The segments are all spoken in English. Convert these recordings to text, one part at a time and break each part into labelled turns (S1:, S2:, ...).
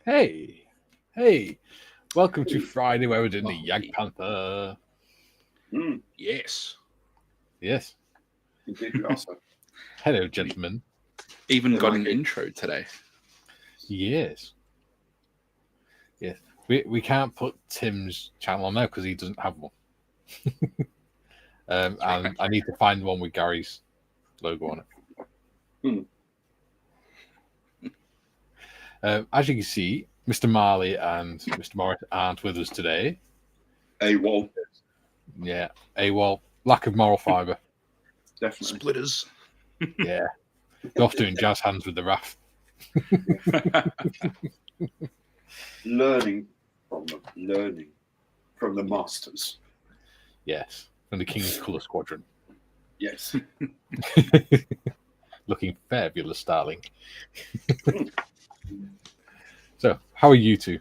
S1: Hey, welcome to Friday where we're doing the Jagdpanther.
S2: Yes.
S1: Yes.
S3: Indeed, we are, sir.
S1: Hello, gentlemen.
S2: Even got an intro today.
S1: Yes. We can't put Tim's channel on there because he doesn't have one. And I need to find one with Gary's logo on it. As you can see, Mr. Marley and Mr. Morris aren't with us today.
S3: AWOL.
S1: Yeah, AWOL. Lack of moral fibre.
S3: Definitely.
S2: Splitters.
S1: Yeah. They're off doing jazz hands with the RAF.
S3: Learning from the masters.
S1: Yes, from the King's Colour Squadron.
S3: Yes.
S1: Looking fabulous, darling. So, how are you two?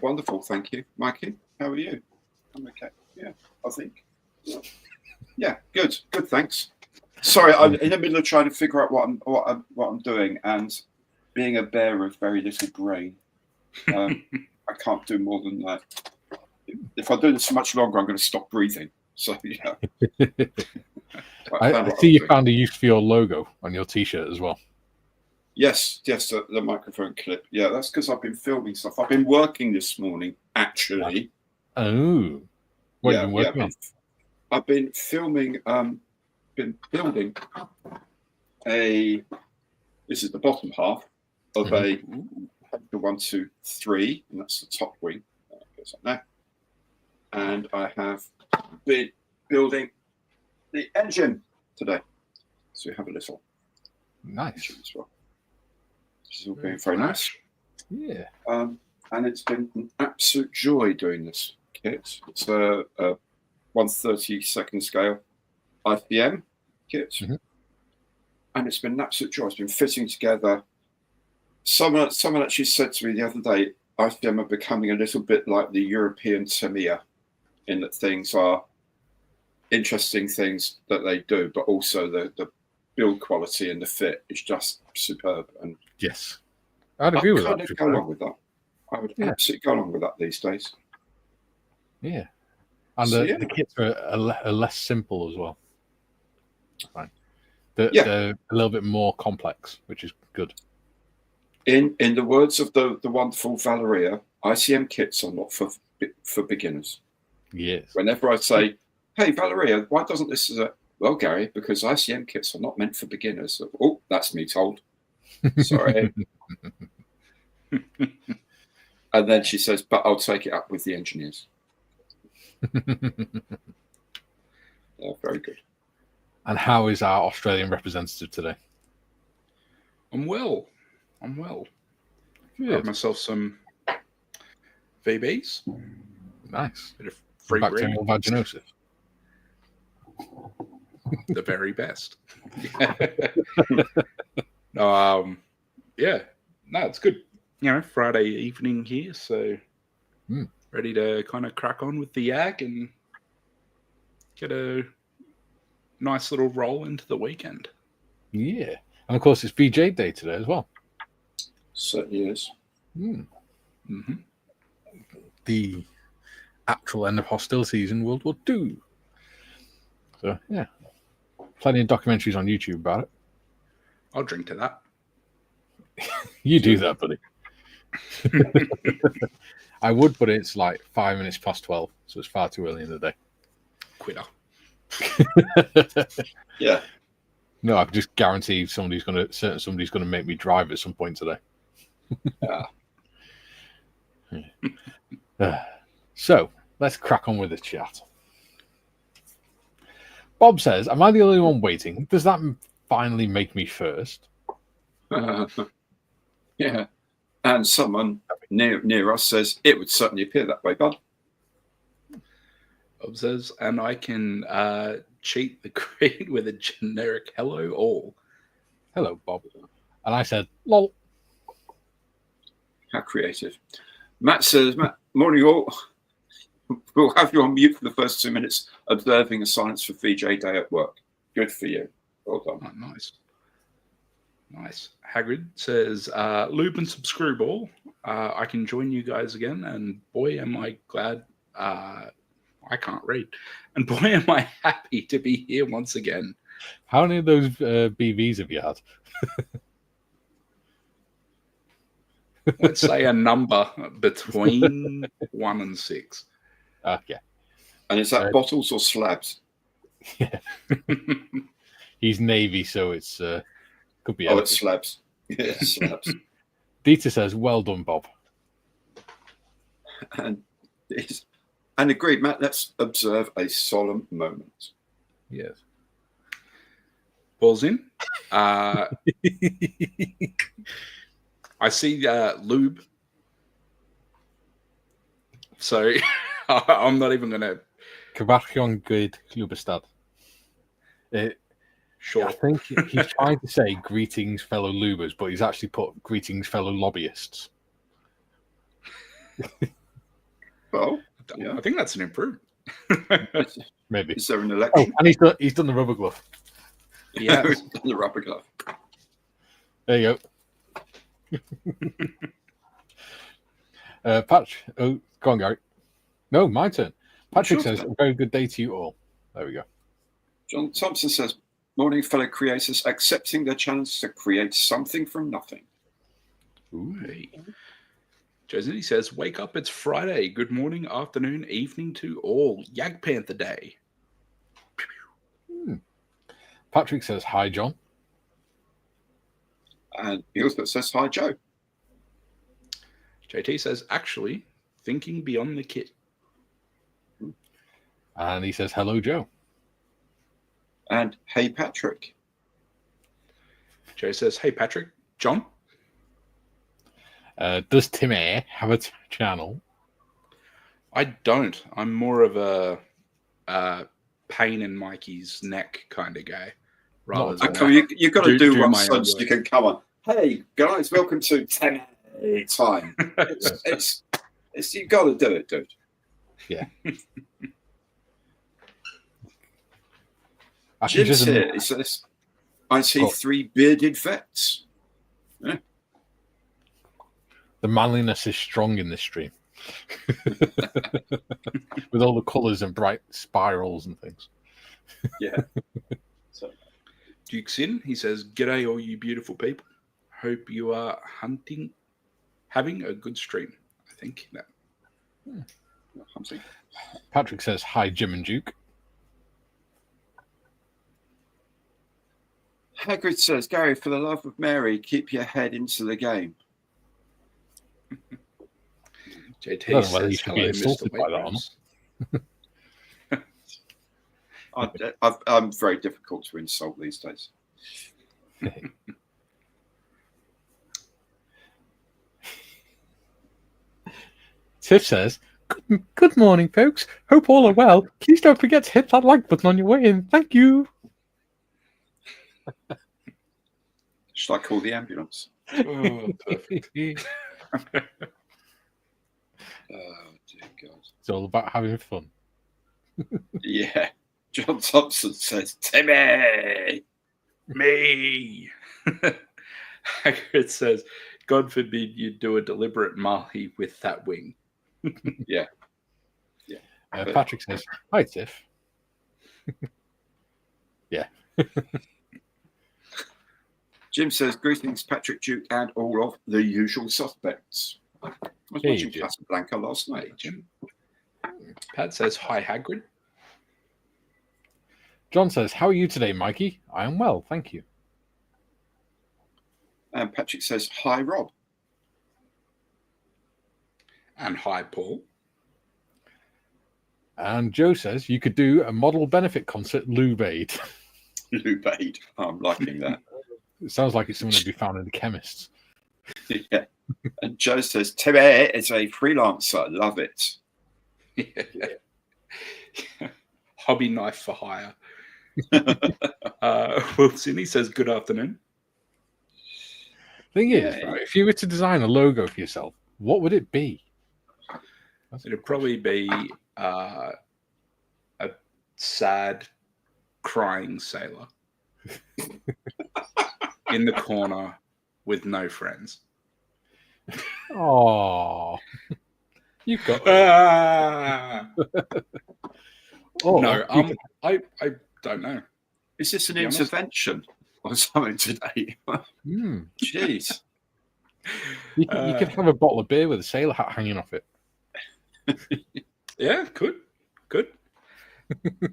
S3: Wonderful, thank you. Mikey, how are you? I'm okay. Yeah, I think. Yeah, good, thanks. Sorry, I'm in the middle of trying to figure out what I'm doing, and being a bear of very little brain, I can't do more than that. If I do this much longer, I'm going to stop breathing. So yeah.
S1: I see you found a use for your logo on your T-shirt as well.
S3: Yes, the microphone clip. Yeah, that's because I've been filming stuff. I've been working this morning, actually.
S1: Oh, what have you been working on?
S3: I've been filming. Been building a. This is the bottom half of a 1, 2, 3, and that's the top wing. Goes up there. And I have been building the engine today, so we have a little
S1: nice
S3: as well. This is all being very nice.
S1: Yeah.
S3: And it's been an absolute joy doing this kit. It's a 1/32 scale IPM kit, and it's been an absolute joy. It's been fitting together. Someone actually said to me the other day, IPM are becoming a little bit like the European Tamiya, in that things are interesting things that they do, but also the build quality and the fit is just superb. And
S1: yes, I'd agree with that.
S3: Go along with that. I would absolutely go along with that these days.
S1: Yeah, and the kits are less simple as well. Right. They're a little bit more complex, which is good.
S3: In the words of the wonderful Valeria, ICM kits are not for beginners.
S1: Yes.
S3: Whenever I say, "Hey Valeria, why doesn't this?" Well, Gary, because ICM kits are not meant for beginners. Oh, that's me told. Sorry. And then she says, "But I'll take it up with the engineers." Yeah, very good.
S1: And how is our Australian representative today?
S2: I'm well.
S1: Good.
S2: Got myself some VBs.
S1: Nice.
S2: Bit of free
S1: bacterial vaginosis.
S2: The very best. No, it's good. Friday evening here, so ready to kind of crack on with the yak and get a nice little roll into the weekend.
S1: Yeah, and of course it's VJ Day today as well.
S3: Certainly is.
S1: The actual end of hostilities in World War II. So yeah, plenty of documentaries on YouTube about it.
S2: I'll drink to that.
S1: You do that, buddy. I would, but it's like 5 minutes past 12, so it's far too early in the day.
S2: Quitter.
S3: Yeah.
S1: No, I can just guarantee somebody's gonna make me drive at some point today. So let's crack on with the chat. Bob says, "Am I the only one waiting? Does that finally make me first?"
S3: Yeah. And someone near us says, "It would certainly appear that way, bud."
S2: Bob says, "And I can cheat the grade with a generic hello all."
S1: Hello, Bob. And I said, "Lol."
S3: How creative. Matt says, "Morning all. We'll have you on mute for the first 2 minutes, observing a silence for VJ Day at work. Good for you. Well done."
S2: Oh, nice. Nice. Hagrid says, Lube and Subscriball, I can join you guys again, and boy, am I glad. I can't read. And boy, am I happy to be here once again.
S1: How many of those BVs have you had?
S2: Let's say a number between 1 and 6.
S1: Okay.
S3: And is that bottles or slabs?
S1: Yeah. He's Navy, so it's could be.
S3: It's slabs. Yeah, slabs.
S1: Dieter says, "Well done, Bob."
S3: And agreed, Matt. Let's observe a solemn moment.
S1: Yes.
S2: Balls in. I see lube. So I'm not even going to.
S1: Kvachion good Klubestad.
S2: Sure.
S1: I think he's trying to say greetings, fellow lubers, but he's actually put greetings, fellow lobbyists.
S3: Well, yeah.
S2: I think that's an improvement.
S1: Maybe.
S3: Is there an election?
S1: And he's done the rubber glove.
S2: Yeah,
S3: He's done the rubber glove.
S1: There you go. Patch. Oh, go on, Gary. No, my turn. Patrick says, "A very good day to you all." There we go. John
S3: Thompson says, "Morning, fellow creators, accepting the challenge to create something from nothing."
S2: Ooh. Hey. Josie says, "Wake up, it's Friday. Good morning, afternoon, evening to all. Jagdpanther Day."
S1: Patrick says, "Hi, John."
S3: And he also says, "Hi, Joe."
S2: JT says, "Actually, thinking beyond the kit."
S1: And he says, "Hello, Joe."
S3: And hey, Patrick.
S2: Joe says, "Hey, Patrick. John?"
S1: Does Tim Air have a channel?
S2: I don't. I'm more of a pain in Mikey's neck kind of guy. Rather than
S3: you've got to do one so you can come on. Hey, guys, welcome to 10 time. It's you've got to do it, dude.
S1: Yeah.
S3: Jim's here. He says, "I see 3 bearded vets." Yeah.
S1: The manliness is strong in this stream. With all the colours and bright spirals and things.
S3: Yeah. So,
S2: Duke's in. He says, "G'day, all you beautiful people. Hope you are having a good stream." I think that.
S1: Patrick says, "Hi, Jim and Duke."
S3: Hagrid says, "Gary, for the love of Mary, keep your head into the game."
S2: JT says,
S1: should be insulted by that one.
S3: I'm very difficult to insult these days.
S1: Tiff says, Good morning, folks. Hope all are well. Please don't forget to hit that like button on your way in. Thank you."
S3: Should I call the ambulance?
S2: Oh, perfect.
S3: Oh, dear God.
S1: It's all about having fun.
S3: Yeah. John Thompson says, "Timmy!"
S2: Me. Hagrid says, "God forbid you do a deliberate Marley with that wing."
S3: Yeah.
S1: Patrick says, "Hi, Tiff." Yeah.
S3: Jim says, "Greetings, Patrick, Duke, and all of the usual suspects." I was watching Casablanca last night, Jim.
S2: Pat says, "Hi, Hagrid."
S1: John says, "How are you today, Mikey?" "I am well, thank you."
S3: And Patrick says, "Hi, Rob."
S2: And hi, Paul.
S1: And Joe says, "You could do a model benefit concert, Lube Aid."
S3: Lube Aid. I'm liking that.
S1: It sounds like it's something to be found in the chemists.
S3: Yeah. And Joe says, "Timmy is a freelancer. Love it."
S2: Yeah. Hobby knife for hire. Wilson, he says, "Good afternoon."
S1: Thing is, right, if you were to design a logo for yourself, what would it be?
S2: It'd probably be a sad, crying sailor. in the corner with no friends.
S1: Oh, you've got.
S2: No, I don't know.
S3: Is this an intervention or something today? Jeez.
S1: You could have a bottle of beer with a sailor hat hanging off it.
S2: Yeah, could.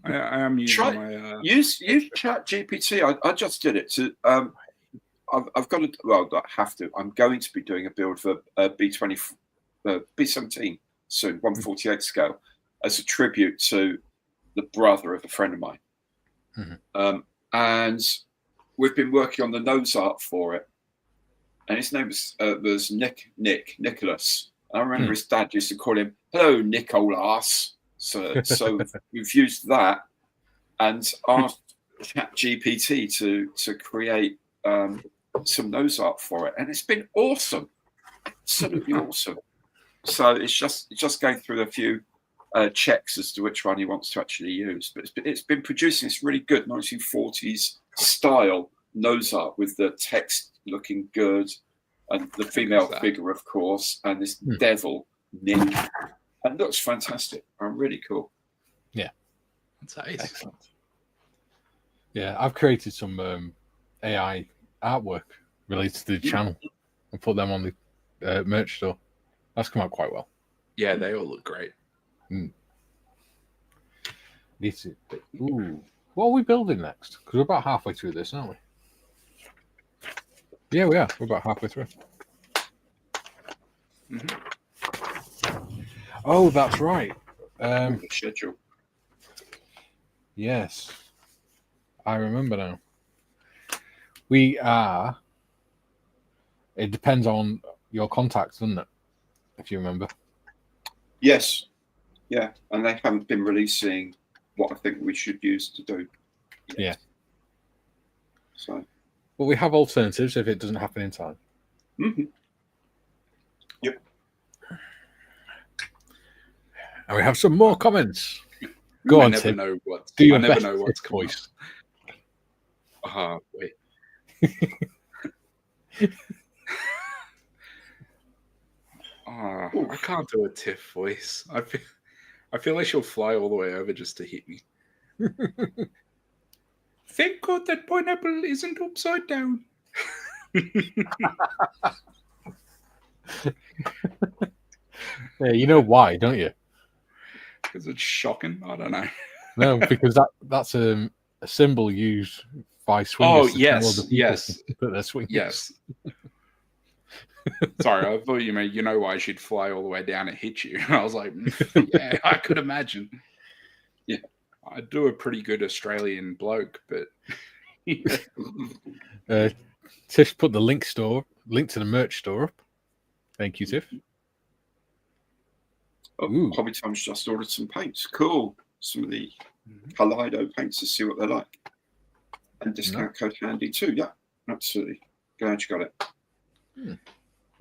S2: I am using my.
S3: Use Jagdpanther. I just did it to. I've got to. Well, I have to. I'm going to be doing a build for B20, B17 soon, 148 scale, as a tribute to the brother of a friend of mine.
S1: Mm-hmm.
S3: And we've been working on the nose art for it. And his name was Nicholas. I remember his dad used to call him, "Hello, Nicholas." So we've used that and asked ChatGPT to create some nose art for it, and it's been awesome, absolutely awesome. So it's just going through a few checks as to which one he wants to actually use. But it's been producing this really good 1940s style nose art with the text looking good, and the female figure, of course, and this devil Nick. And looks fantastic. Really cool.
S1: Yeah,
S2: that's nice.
S1: Excellent. Yeah, I've created some AI artwork related to the channel and put them on the merch store. That's come out quite well.
S2: Yeah, they all look great.
S1: Ooh, what are we building next? Because we're about halfway through this, aren't we? Yeah, we are. We're about halfway through.
S2: Mm-hmm.
S1: Oh, that's right.
S3: The schedule.
S1: Yes, I remember now. We are. It depends on your contacts, doesn't it? If you remember.
S3: Yes. Yeah, and they haven't been releasing what I think we should use to do yet.
S1: Yeah.
S3: So.
S1: But we have alternatives if it doesn't happen in time.
S3: Mm-hmm. Yep.
S1: And we have some more comments. Go on, Tim.
S2: Know what.
S1: Do
S2: I never know what's
S1: voice.
S2: Wait. I can't do a Tiff voice. I feel like she'll fly all the way over just to hit me. Thank God that pineapple isn't upside down.
S1: Yeah, you know why, don't you?
S2: Because it's shocking. I don't know.
S1: No, because that's a symbol used by swingers.
S2: Oh, yes.
S1: Put their swingers.
S2: Yes. Sorry, I thought you meant, you know why she'd fly all the way down and hit you. And I was like, yeah, I could imagine.
S3: Yeah.
S2: I do a pretty good Australian bloke, but...
S1: Tiff put the link to the merch store up. Thank you, Tiff.
S3: Oh, Hobby Time's just ordered some paints. Cool. Some of the Kaleido paints to see what they're like. And discount code handy too. Yeah, absolutely. Glad you got it.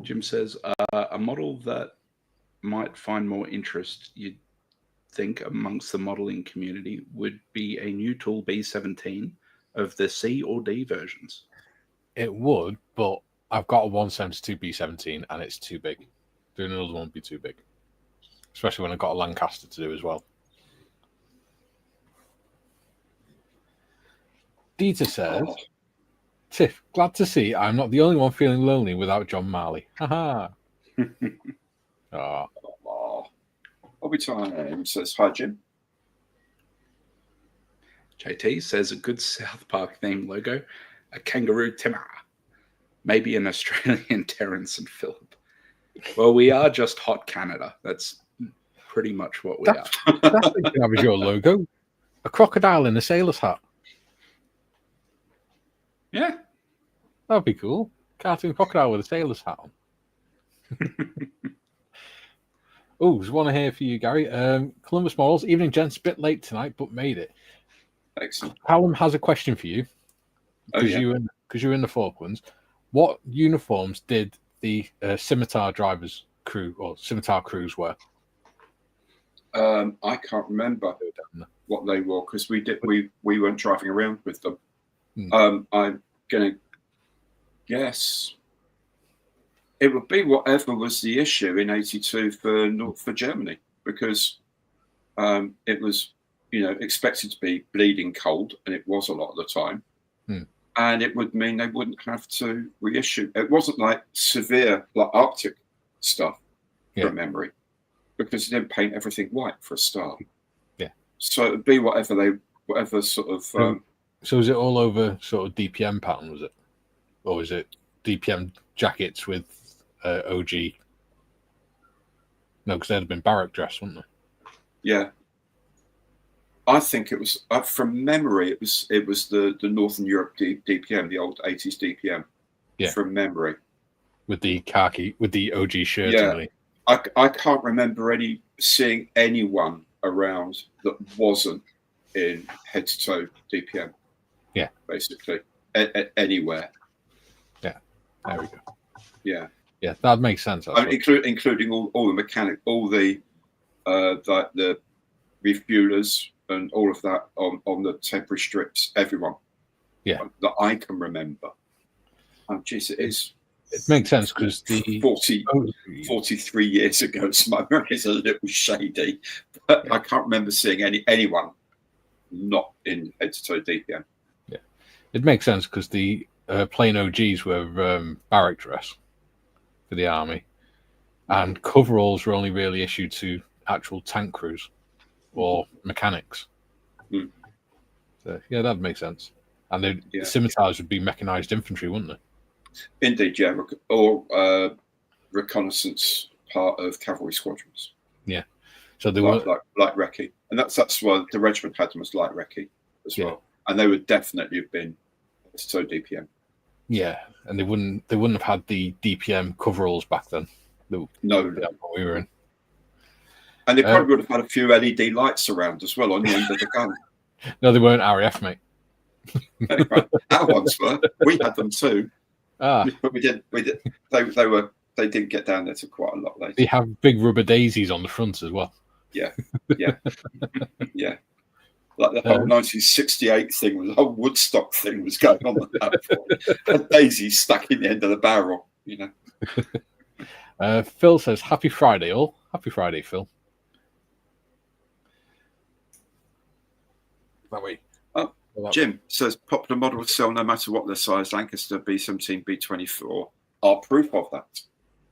S2: Jim says, a model that might find more interest, you'd think, amongst the modeling community would be a new tool B17 of the C or D versions. It
S1: would, but I've got a 172 B17 and it's too big. Doing another one would be too big. Especially when I've got a Lancaster to do as well. Dieter says, Tiff, glad to see I'm not the only one feeling lonely without John Marley. Haha.
S3: Hobby Time says, hi, Jim.
S2: JT says, a good South Park themed logo, a kangaroo Timmer. Maybe an Australian Terrence and Phillip. Well, we are just hot Canada. That's pretty much what we are.
S1: That's like your logo. A crocodile in a sailor's hat.
S2: Yeah.
S1: That'd be cool. Cartoon crocodile with a sailor's hat on. Oh, there's one here for you, Gary. Columbus Models, evening gents, a bit late tonight, but made it.
S3: Excellent.
S1: Callum has a question for you. Because you're in the Falklands. What uniforms did the Scimitar drivers crew or Scimitar crews wear?
S3: I can't remember what they were because we weren't driving around with them. I'm gonna Yes. It would be whatever was the issue in '82 for Germany, because it was, expected to be bleeding cold, and it was a lot of the time. And it would mean they wouldn't have to reissue. It wasn't like severe, like Arctic stuff from memory, because they didn't paint everything white for a start.
S1: Yeah.
S3: So it would be whatever sort of.
S1: So is it all over sort of DPM pattern, was it? Or is it DPM jackets with OG? No, because they'd have been barrack dress, wouldn't they?
S3: Yeah. I think it was, from memory, it was the Northern Europe DPM, the old 80s DPM. Yeah. From memory.
S1: With the khaki, with the OG shirt.
S3: Yeah. I can't remember seeing anyone around that wasn't in head to toe DPM.
S1: Yeah.
S3: Basically. Anywhere.
S1: Yeah. There we go.
S3: Yeah.
S1: Yeah, that makes sense.
S3: Including all the mechanic, all the refuelers and all of that on the temporary strips, everyone.
S1: Yeah.
S3: That I can remember. Oh, geez, it is.
S1: It makes sense because the
S3: 43 years ago, so my memory is a little shady. But I can't remember seeing anyone not in head to toe DPM.
S1: Yeah, it makes sense because the plain OGs were barrack dress for the army, and coveralls were only really issued to actual tank crews or mechanics. So yeah, that makes sense. And the scimitars would be mechanized infantry, wouldn't they?
S3: Indeed, yeah, or reconnaissance part of cavalry squadrons.
S1: Yeah, so they
S3: were like recce, and that's why the regiment had them as light recce as well, and they would definitely have been so DPM.
S1: Yeah, and they wouldn't have had the DPM coveralls back then.
S3: No,
S1: what we were in.
S3: And they probably would have had a few LED lights around as well on the end of the gun.
S1: No, they weren't RAF, mate.
S3: Anyway, our ones were. We had them too. But we did. They didn't get down there till quite a lot later.
S1: They have big rubber daisies on the front as well.
S3: Yeah. Yeah. Like the whole 1968 thing, the whole Woodstock thing was going on at that point. And daisies stuck in the end of the barrel,
S1: Phil says, "Happy Friday, all." Happy Friday, Phil. That way.
S3: Jim says popular models sell no matter what their size. Lancaster B17, B24 are proof of that.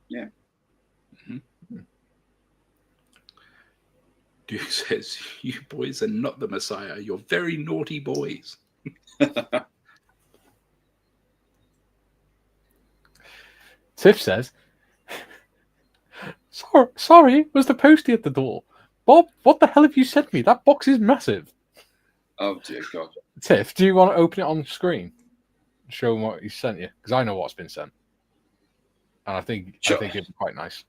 S3: Yeah.
S2: Duke says, "You boys are not the Messiah. You're very naughty boys."
S1: Tiff says, Sorry, was the postie at the door? Bob, what the hell have you sent me? That box is massive."
S3: Oh, dear God.
S1: Tiff, do you want to open it on screen? Show them what he sent you? Because I know what's been sent. And I think it'd be quite nice.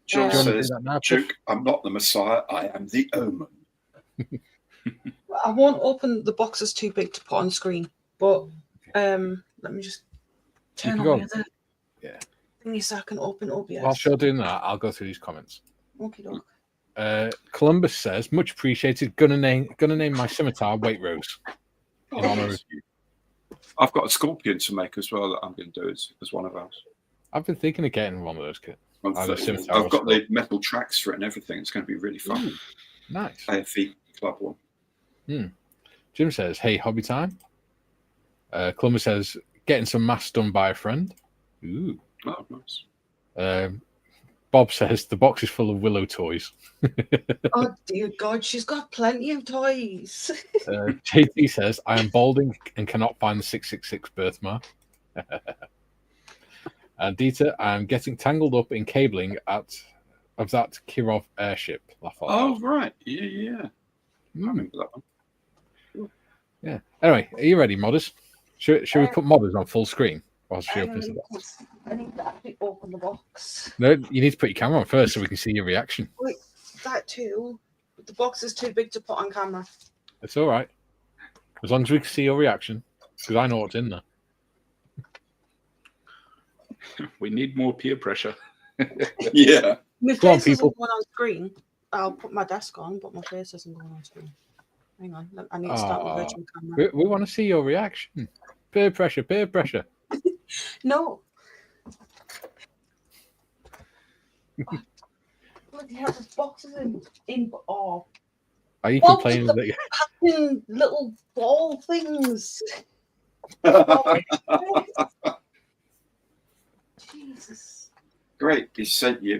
S3: John says, "Duke, I'm not the Messiah. I am the Omen."
S4: I won't open the box. Is too big to put on screen. But let me just turn on the other thingy so I can open OBS.
S1: While you're doing that, I'll go through these comments.
S4: Okay, doke.
S1: Columbus says, "Much appreciated. Gonna name my scimitar Waitrose in honor of you."
S3: I've got a scorpion to make as well that I'm going to do as one of ours.
S1: I've been thinking of getting one of those kits.
S3: I've got the metal tracks for it and everything. It's going to be really fun.
S1: Ooh, nice.
S3: AFE Club one.
S1: Jim says, "Hey, hobby time." Columbus says, "Getting some maths done by a friend." Ooh.
S3: Oh, nice.
S1: Bob says, "The box is full of Willow toys."
S4: Oh, dear God, she's got plenty of toys.
S1: JT says, "I am balding and cannot find the 666 birthmark." And Dieter, "I am getting tangled up in cabling of that Kirov airship."
S3: Oh, right. Yeah. I remember that one.
S1: Yeah. Anyway, are you ready, modders? Should we put modders on full screen while she opens the box?
S4: I need to actually open the box.
S1: No, you need to put your camera on first so we can see your reaction.
S4: Wait, that too. But the box is too big to put on camera.
S1: It's all right. As long as we can see your reaction, because I know what's in there.
S2: We need more peer pressure.
S3: Yeah.
S4: My face isn't going on screen. I'll put my desk on, but my face isn't going on screen. Hang on. I need to start the virtual camera.
S1: We want to see your reaction. Peer pressure, peer pressure.
S4: No. Bloody hell, there's boxes in oh.
S1: Are you complaining that you...
S4: packing little ball things? Oh, Jesus.
S3: Great, he sent you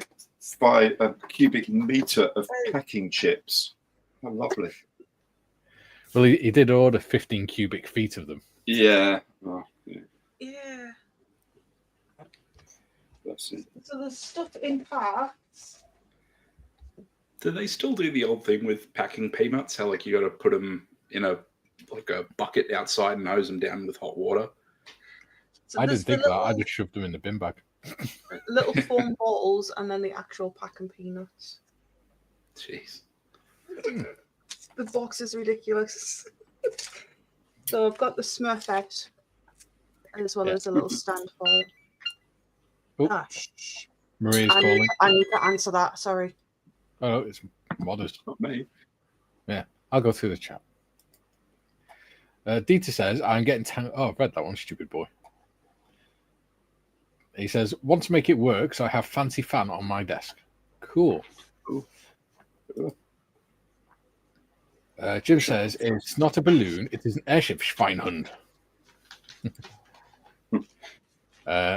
S3: by a cubic meter of packing chips. How lovely.
S1: Well, he did order 15 cubic feet of them.
S3: Yeah. Oh,
S4: Yeah.
S3: That's it.
S4: So there's stuff in parts.
S2: Do they still do the old thing with packing peanuts? How like you got to put them in a bucket outside and hose them down with hot water?
S4: So
S1: I didn't think that. I just shoved them in the bin bag.
S4: Little foam bottles and then the actual packing peanuts.
S2: Jeez.
S4: The box is ridiculous. So I've got the Smurfette as well as a little stand for it.
S1: Oh.
S4: Ah, shh.
S1: Maria's calling.
S4: I need to answer that. Sorry.
S1: Oh, it's modest.
S3: Not me.
S1: Yeah, I'll go through the chat. Dieter says, I'm getting... Oh, I've read that one, stupid boy. He says, want to make it work, so I have fancy fan on my desk. Cool. Jim says, it's not a balloon, it is an airship, Schweinhund.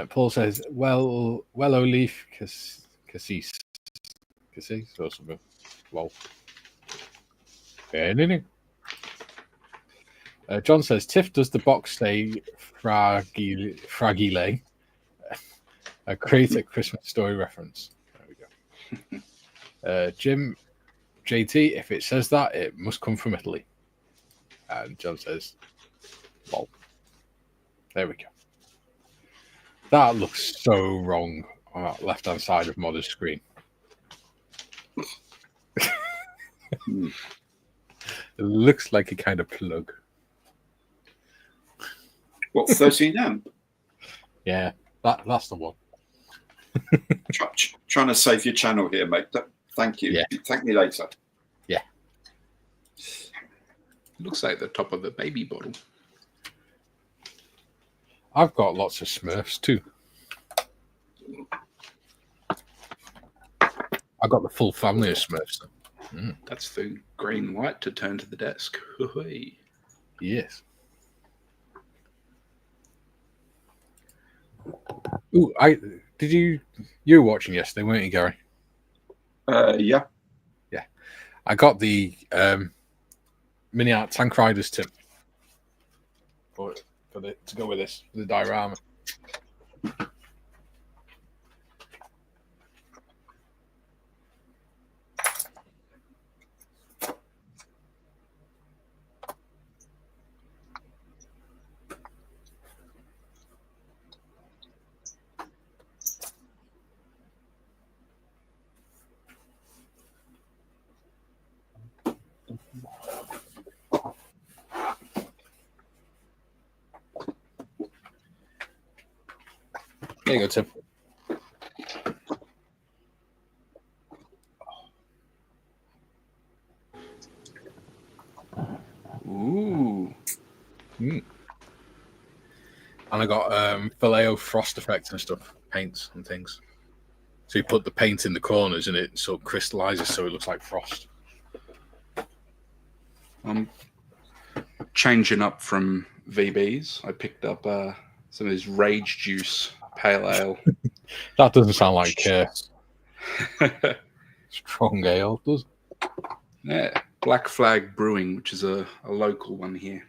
S1: Paul says, well, O'Leaf, Cassis or something. Well. Anything. John says, Tiff, does the box say fragile? Create a Christmas story reference. There we go. Jim, JT, if it says that, it must come from Italy. And John says, well, there we go. That looks so wrong on that left-hand side of Modder's screen. It looks like a kind of plug.
S3: What, 13 amp?
S1: Yeah, that's the one.
S3: Trying to save your channel here, mate. Thank you.
S1: Yeah.
S3: Thank me later.
S1: Yeah.
S2: Looks like the top of a baby bottle.
S1: I've got lots of Smurfs too. I've got the full family of Smurfs.
S2: That's the green light to turn to the desk. Hoo-hoo.
S1: Yes. Ooh, you were watching yesterday, weren't you, Gary?
S3: Yeah.
S1: Yeah. I got the mini art Tank Riders tip to go with this, the diorama. There you go, Tim.
S2: Ooh.
S1: And I got Vallejo frost effects and stuff, paints and things. So you put the paint in the corners and it sort of crystallizes so it looks like frost.
S2: I'm changing up from VBs. I picked up some of this Rage Juice Pale Ale.
S1: That doesn't sound like strong ale, does it?
S2: Yeah, Black Flag Brewing, which is a local one here.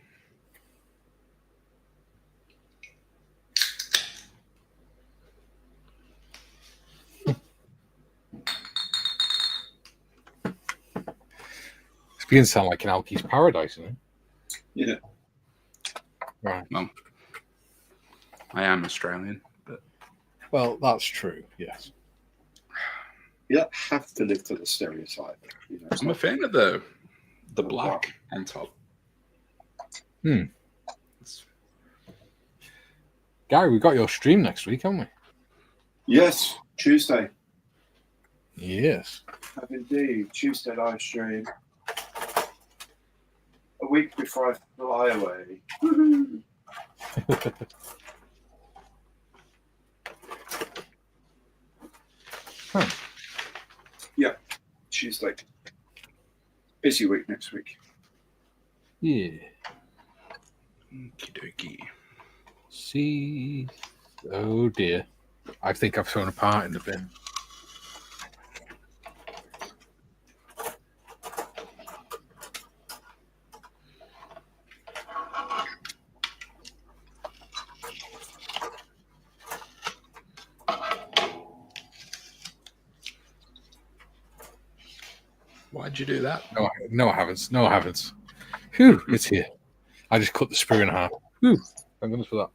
S1: It's beginning to sound like an Alky's Paradise, isn't it?
S3: Yeah.
S1: Right.
S2: Well, I am Australian, but
S1: Well, that's true, yes.
S3: You don't have to live to the stereotype. You know,
S2: I'm a fan of the black on top.
S1: Gary, we've got your stream next week, haven't we?
S3: Yes, Tuesday.
S1: Yes.
S3: Have indeed. Tuesday live stream. A week before I fly away.
S1: Huh.
S3: Yeah, Tuesday. Busy week next week.
S1: Yeah.
S2: Okie dokie.
S1: See. Oh dear. I think I've thrown a part in the bin.
S2: Why'd you do that?
S1: No, I haven't. No, I haven't. Whew, it's here. I just cut the sprue in half. Whew, thank goodness for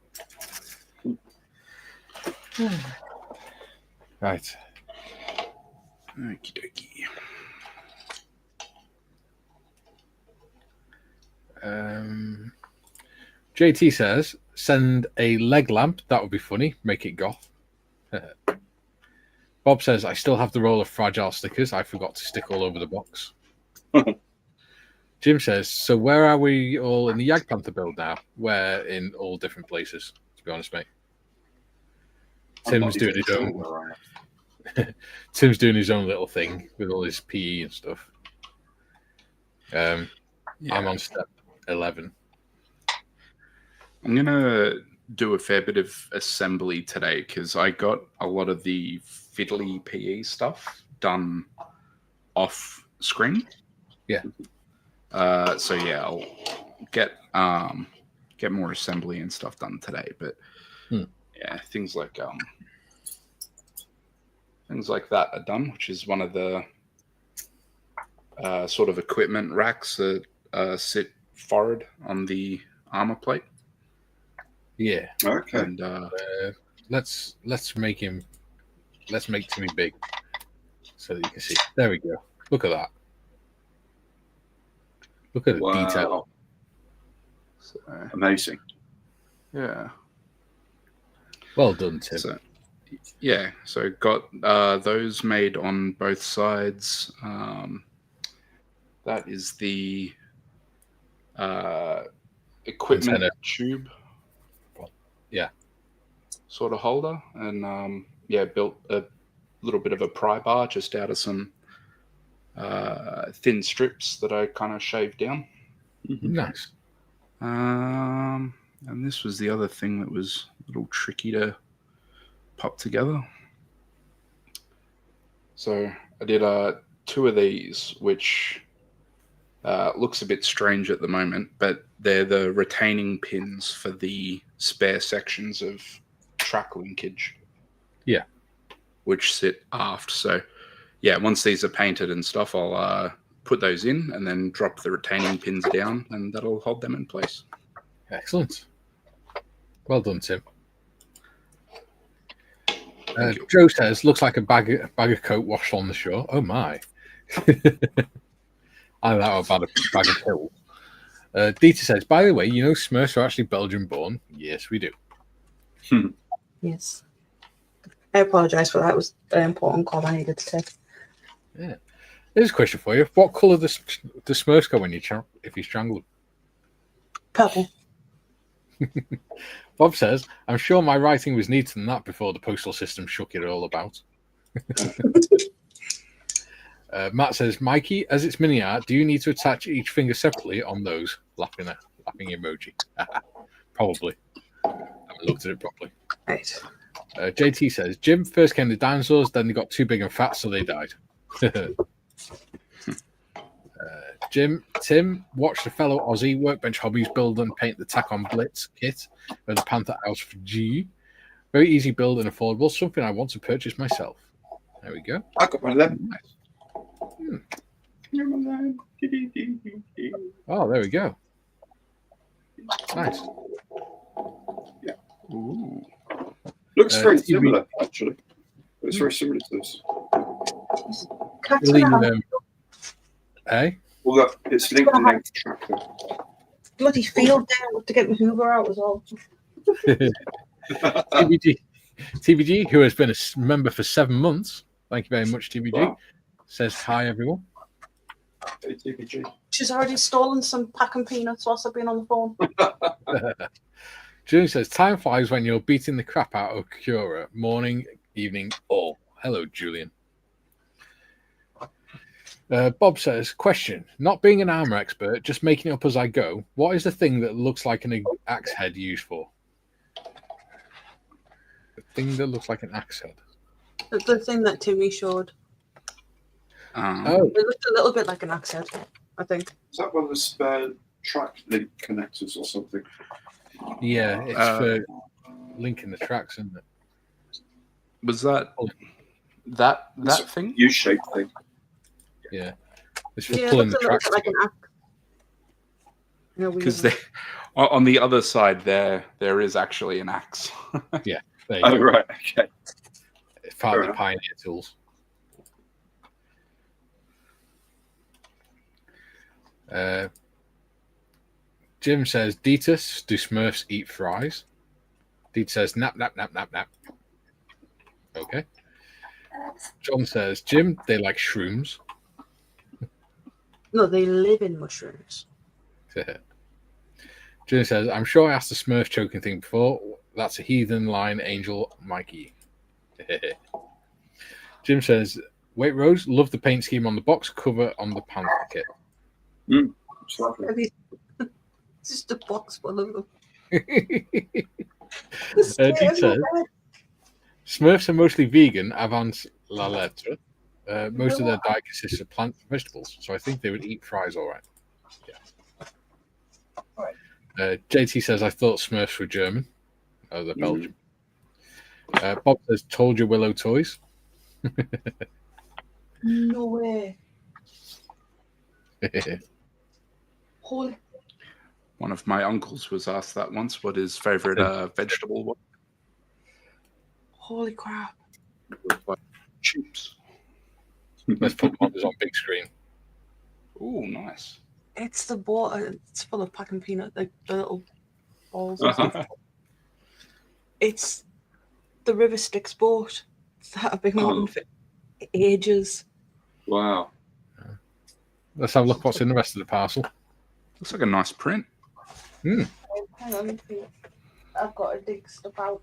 S1: that. Right.
S2: Okie dokie.
S1: JT says, send a leg lamp. That would be funny. Make it goth. Bob says, I still have the roll of fragile stickers. I forgot to stick all over the box. Jim says, so where are we all in the Jagdpanther build now? We're in all different places, to be honest, mate. Tim's doing his own. Tim's doing his own little thing with all his PE and stuff. I'm on step 11.
S2: I'm gonna do a fair bit of assembly today because I got a lot of the fiddly PE stuff done off screen.
S1: Yeah.
S2: So yeah, I'll get more assembly and stuff done today. But yeah, things like that are done, which is one of the sort of equipment racks that sit forward on the armor plate.
S1: Yeah.
S3: Okay.
S1: And let's make Timmy big so that you can see. There we go. Look at that. Look at the detail.
S2: So,
S3: Amazing.
S2: yeah.
S1: Well done, Tim.
S2: So got those made on both sides. That is the equipment
S1: Antenna.
S2: tube.
S1: Yeah.
S2: Sort of holder. And built a little bit of a pry bar just out of some thin strips that I kind of shaved down.
S1: Nice.
S2: And this was the other thing that was a little tricky to pop together. So I did 2 of these, which looks a bit strange at the moment, but they're the retaining pins for the spare sections of track linkage.
S1: Yeah.
S2: Which sit aft. So yeah, once these are painted and stuff, I'll put those in and then drop the retaining pins down, and that'll hold them in place.
S1: Excellent. Well done, Tim. Joe says, looks like a bag of coke washed on the shore. Oh my. I know that about a bag of pills. Dieter says, by the way, you know Smurfs are actually Belgian born? Yes, we do.
S4: Yes. I apologise for that. It was an important call I needed to take.
S1: Yeah. Here's a question for you. What colour does Smurfs go when if you strangle them?
S4: Purple.
S1: Bob says, I'm sure my writing was neater than that before the postal system shook it all about. Matt says, Mikey, as it's mini art, do you need to attach each finger separately on those? Laughing emoji. Probably. I haven't looked at it properly.
S4: Right.
S1: JT says, Jim, first came the dinosaurs, then they got too big and fat, so they died. Tim, watch the fellow Aussie Workbench Hobbies build and paint the Tack on Blitz kit of the Panther House for G. Very easy build and affordable, something I want to purchase myself. There we go.
S3: I got one of them.
S1: Oh, there we go. Nice.
S3: Yeah.
S2: Ooh.
S3: Looks very similar, actually. It's very similar to this.
S1: Hey?
S3: Well, look, it's linked to the length tracker.
S4: Bloody field there to get my Hoover out as well.
S1: TBG, who has been a member for 7 months. Thank you very much, TBG.
S3: Wow.
S1: Says hi, everyone.
S3: Hey, TBG.
S4: She's already stolen some packing peanuts whilst I've been on the phone.
S1: Julian says, time flies when you're beating the crap out of Cura. Morning, evening, all. Hello, Julian. Bob says, question, not being an armor expert, just making it up as I go, what is the thing that looks like an axe head used for? The thing that looks like an axe head.
S4: The thing that Timmy showed.
S1: Oh.
S4: It looked a little bit like an axe head, I think.
S3: Is that one of the spare track link connectors or something?
S1: Yeah, it's for linking the tracks, isn't it?
S2: Was that thing?
S3: U-shaped thing.
S1: Yeah. It's for pulling the tracks
S4: like an axe.
S2: Because on the other side there is actually an axe.
S1: Yeah.
S3: Oh, right. Okay.
S1: It's part of the Pioneer tools. Jim says, Deetus, do Smurfs eat fries? Deet says, nap, nap, nap, nap, nap. Okay. John says, Jim, they like shrooms.
S4: No, they live in mushrooms.
S1: Jim says, I'm sure I asked the Smurf choking thing before. That's a heathen line, Angel Mikey. Jim says, wait, Rose, love the paint scheme on the box cover on the Panther kit.
S4: It's just a box full of them.
S1: Deet says, Smurfs are mostly vegan, avant la lettre. Most of their diet consists of plant and vegetables, so I think they would eat fries all right. Yeah. JT says, I thought Smurfs were German. Oh, they're Belgian. Bob says, told you Willow toys.
S4: No way. Holy.
S2: One of my uncles was asked that once, what his favorite vegetable was.
S4: Holy crap.
S2: Chips.
S1: Let's put Bobbers on big screen.
S2: Oh, nice.
S4: It's the ball. It's full of packing peanut, like the little balls. It's the River Styx boat. It's had a big mountain for ages.
S3: Wow.
S1: Let's have a look what's in the rest of the parcel.
S2: Looks like a nice print.
S4: Hang on, I've got to dig stuff out.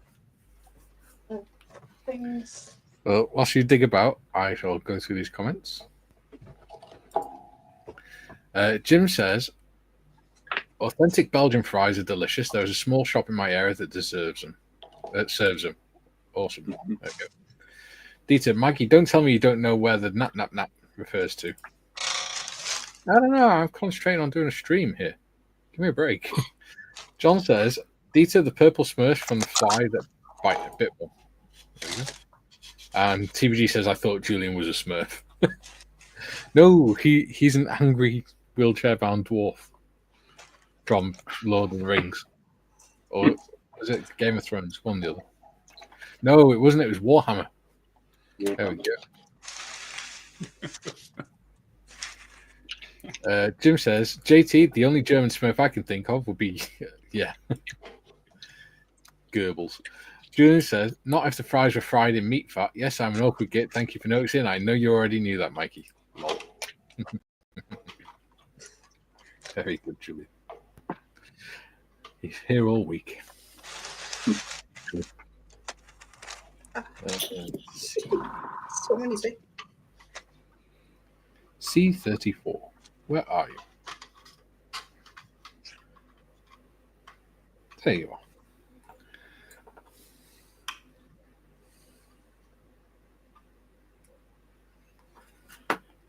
S4: Things.
S1: Well, whilst you dig about, I shall go through these comments. Jim says, authentic Belgian fries are delicious. There is a small shop in my area that serves them. Awesome. There we go. Dieter, Maggie, don't tell me you don't know where the nap nap nap refers to. I don't know. I'm concentrating on doing a stream here. Give me a break. John says, Dieter, the purple smurf from the fly that bite a bit more. There we go. And TBG says, I thought Julian was a smurf. No, he's an angry wheelchair-bound dwarf from Lord of the Rings. Or was it Game of Thrones? One or the other. No, it wasn't. It was Warhammer. There we go. Jim says, JT, the only German smurf I can think of would be, yeah, Goebbels. Julian says, not if the fries were fried in meat fat. Yes, I'm an awkward git. Thank you for noticing. I know you already knew that, Mikey. Very good, Julian. He's here all week.
S4: So many things.
S1: C34. Where are you? There you are.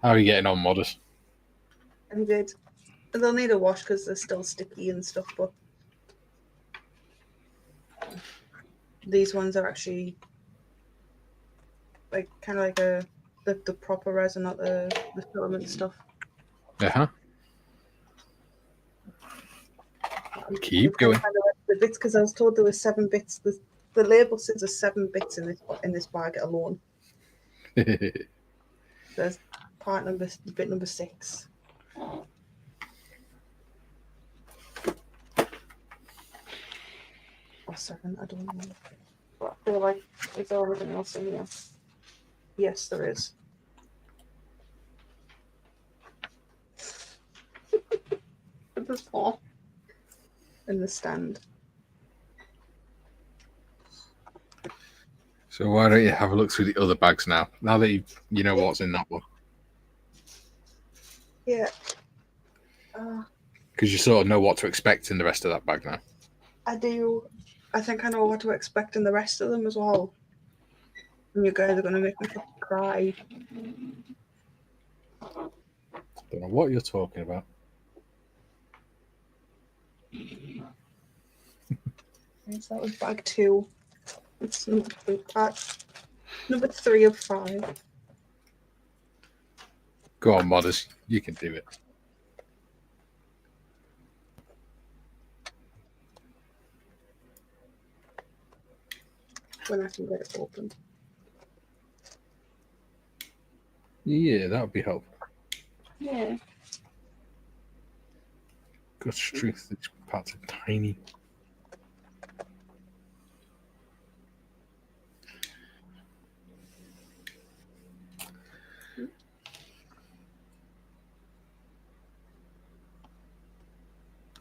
S1: How are you getting on, Modest?
S4: I'm good. They'll need a wash because they're still sticky and stuff, but these ones are actually like kind of like the proper resin, not the filament stuff.
S1: Uh-huh. Keep going.
S4: Kind of like the bits because I was told there were 7 bits. The label says there's 7 bits in this bag alone. There's bit number 6. Or 7, I don't know. But I feel like is there everything else in here? Yes, there is. There's 4 in the stand.
S1: So why don't you have a look through the other bags now? Now that you know what's in that one.
S4: Yeah.
S1: Because you sort of know what to expect in the rest of that bag now.
S4: I do. I think I know what to expect in the rest of them as well. And you guys are going to make me cry.
S1: Don't know what you're talking about.
S4: Yes, that was bag 2. It's number 3 of 5.
S1: Go on, Modders. You can do it.
S4: When I can get it open.
S1: Yeah, that would be helpful.
S4: Yeah.
S1: Good truth, these parts are tiny.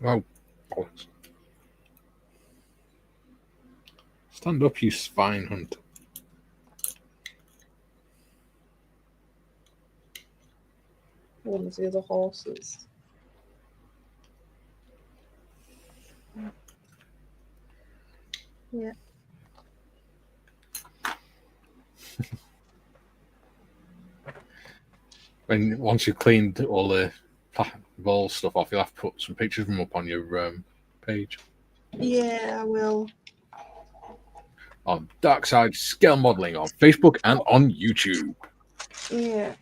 S1: Oh, bollocks. Stand up, you swine hunt.
S4: One of the other horses. Yeah.
S1: When once you've cleaned all the ball stuff off, you'll have to put some pictures of them up on your page.
S4: Yeah, I will.
S1: On Dark Side Scale Modeling on Facebook and on YouTube.
S4: Yeah.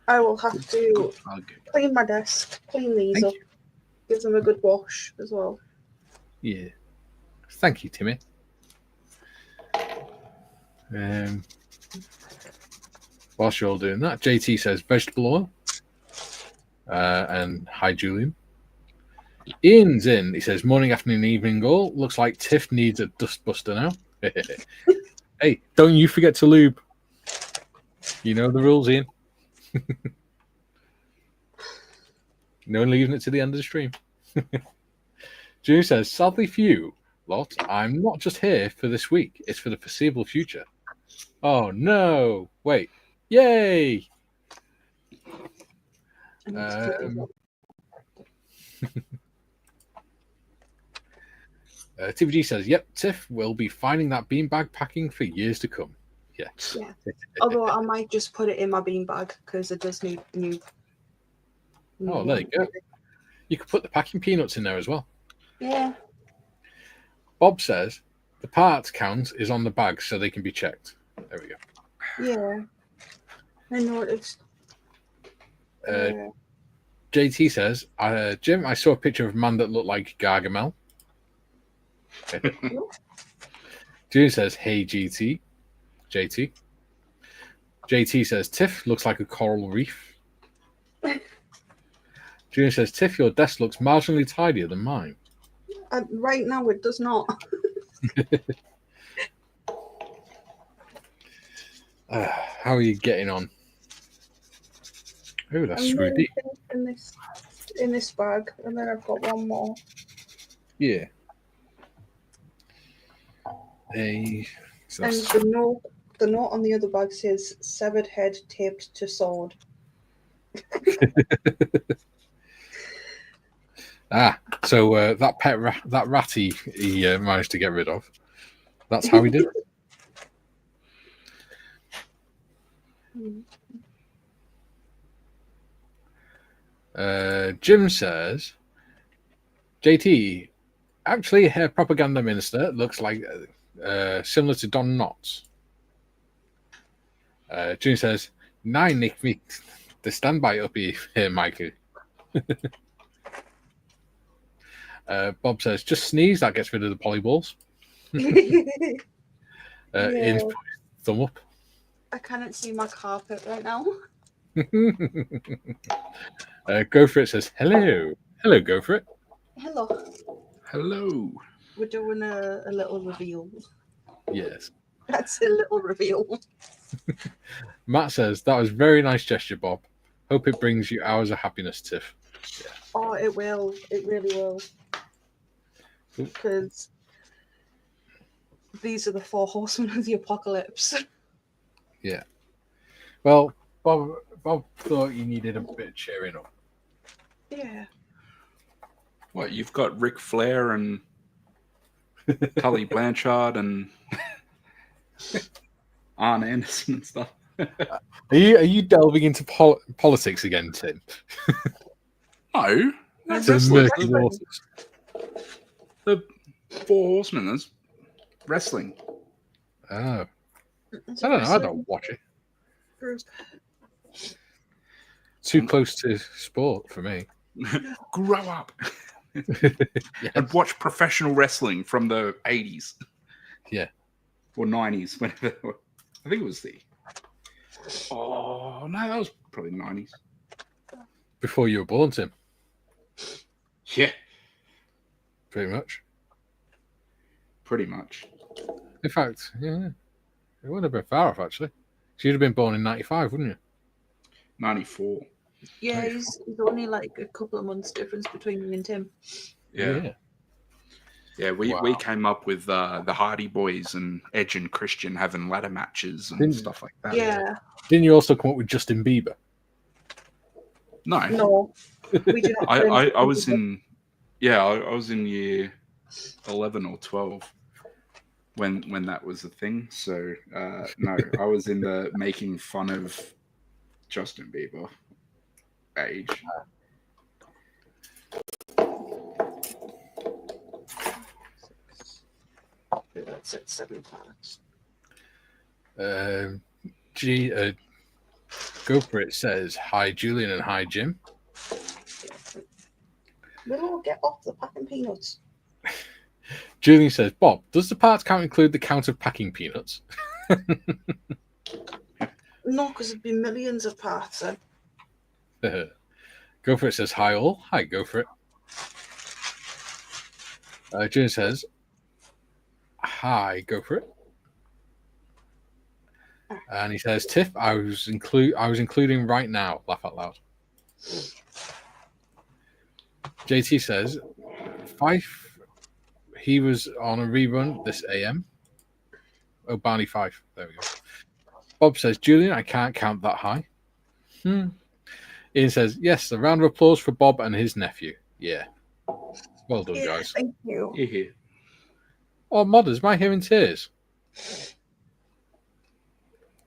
S4: I will have to clean my desk, clean these up, give them a good wash as well.
S1: Yeah. Thank you, Timmy. Whilst you're all doing that, JT says vegetable oil. And hi, Julian. Ian's in. He says morning, afternoon, evening all. Looks like Tiff needs a dustbuster now. Hey, don't you forget to lube. You know the rules, Ian. No one leaving it to the end of the stream. June says, sadly for you, lot, I'm not just here for this week. It's for the foreseeable future. Oh, no. Wait. Yay. TVG says, yep, Tiff will be finding that beanbag packing for years to come. Yes.
S4: Yeah. Although I might just put it in my beanbag because it does need new.
S1: Oh, there you go. You could put the packing peanuts in there as well.
S4: Yeah.
S1: Bob says the part count is on the bag so they can be checked. There we go.
S4: Yeah. I noticed.
S1: JT says, Jim, I saw a picture of a man that looked like Gargamel. June says, hey, JT. JT says, Tiff looks like a coral reef. June says, Tiff, your desk looks marginally tidier than mine.
S4: Right now, it does not.
S1: How are you getting on? Oh, that's screwed.
S4: In this bag, and then I've got one more.
S1: Yeah.
S4: And the note on the other bag says severed head taped to sword.
S1: So that pet that ratty he managed to get rid of. That's how he did it. Jim says, JT, actually, her propaganda minister looks like similar to Don Knotts. Jim says, "Nein, nicht mit the standby up here, Michael." Bob says, "Just sneeze, that gets rid of the polyballs." Ian's put his thumb up.
S4: I cannot see my carpet right now.
S1: Go for it says, "Hello, hello, go for it."
S2: Hello.
S4: We're doing a little reveal.
S1: Yes.
S4: That's a little reveal.
S1: Matt says, that was a very nice gesture, Bob. Hope it brings you hours of happiness, Tiff. Yeah.
S4: Oh, it will. It really will. Because these are the 4 horsemen of the apocalypse.
S1: Yeah. Well, Bob thought you needed a bit of cheering up.
S4: Yeah.
S2: What, you've got Ric Flair and Tully Blanchard and Arn Anderson and stuff.
S1: Are you delving into politics again, Tim?
S2: No, they're
S1: To the
S2: wrestlers.
S1: murky waters.
S2: The Four Horsemen is wrestling.
S1: Oh. I don't know. I don't watch it. Too close to sport for me.
S2: Grow up.
S1: Yes.
S2: And watch professional wrestling from the 80s.
S1: Yeah.
S2: Or 90s. Whenever. I think it was the... Oh, no, that was probably 90s.
S1: Before you were born, Tim.
S2: Yeah.
S1: Pretty much.
S2: Pretty much.
S1: In fact, yeah. It wouldn't have been far off, actually. So you'd have been born in 95, wouldn't you?
S2: 94.
S4: Yeah, he's only like a couple of months difference between me and Tim.
S2: Yeah. Yeah, we came up with the Hardy Boys and Edge and Christian having ladder matches and stuff like that.
S4: Yeah.
S1: Didn't you also come up with Justin Bieber?
S2: No.
S4: No. We do not.
S2: I was in... Yeah, I was in year 11 or 12 when that was a thing. So, no, I was in the making fun of Justin Bieber age.
S4: That's it, 7 parts.
S1: Go for it says, hi, Julian, and hi, Jim.
S4: We'll all get off the packing peanuts.
S1: Julian says, Bob, does the parts count include the count of packing peanuts?
S4: No, because it'd be millions of parts then.
S1: Go for it says, hi, all. Hi, go for it. Julian says, hi, go for it. And he says, Tiff, I was including right now. Laugh out loud. JT says, Fife, he was on a rerun this AM. Oh, Barney Fife. There we go. Bob says, Julian, I can't count that high. Ian says, yes, a round of applause for Bob and his nephew. Yeah. Well done, guys.
S4: Thank you.
S2: Yeah.
S1: Oh, modders, my hearing tears.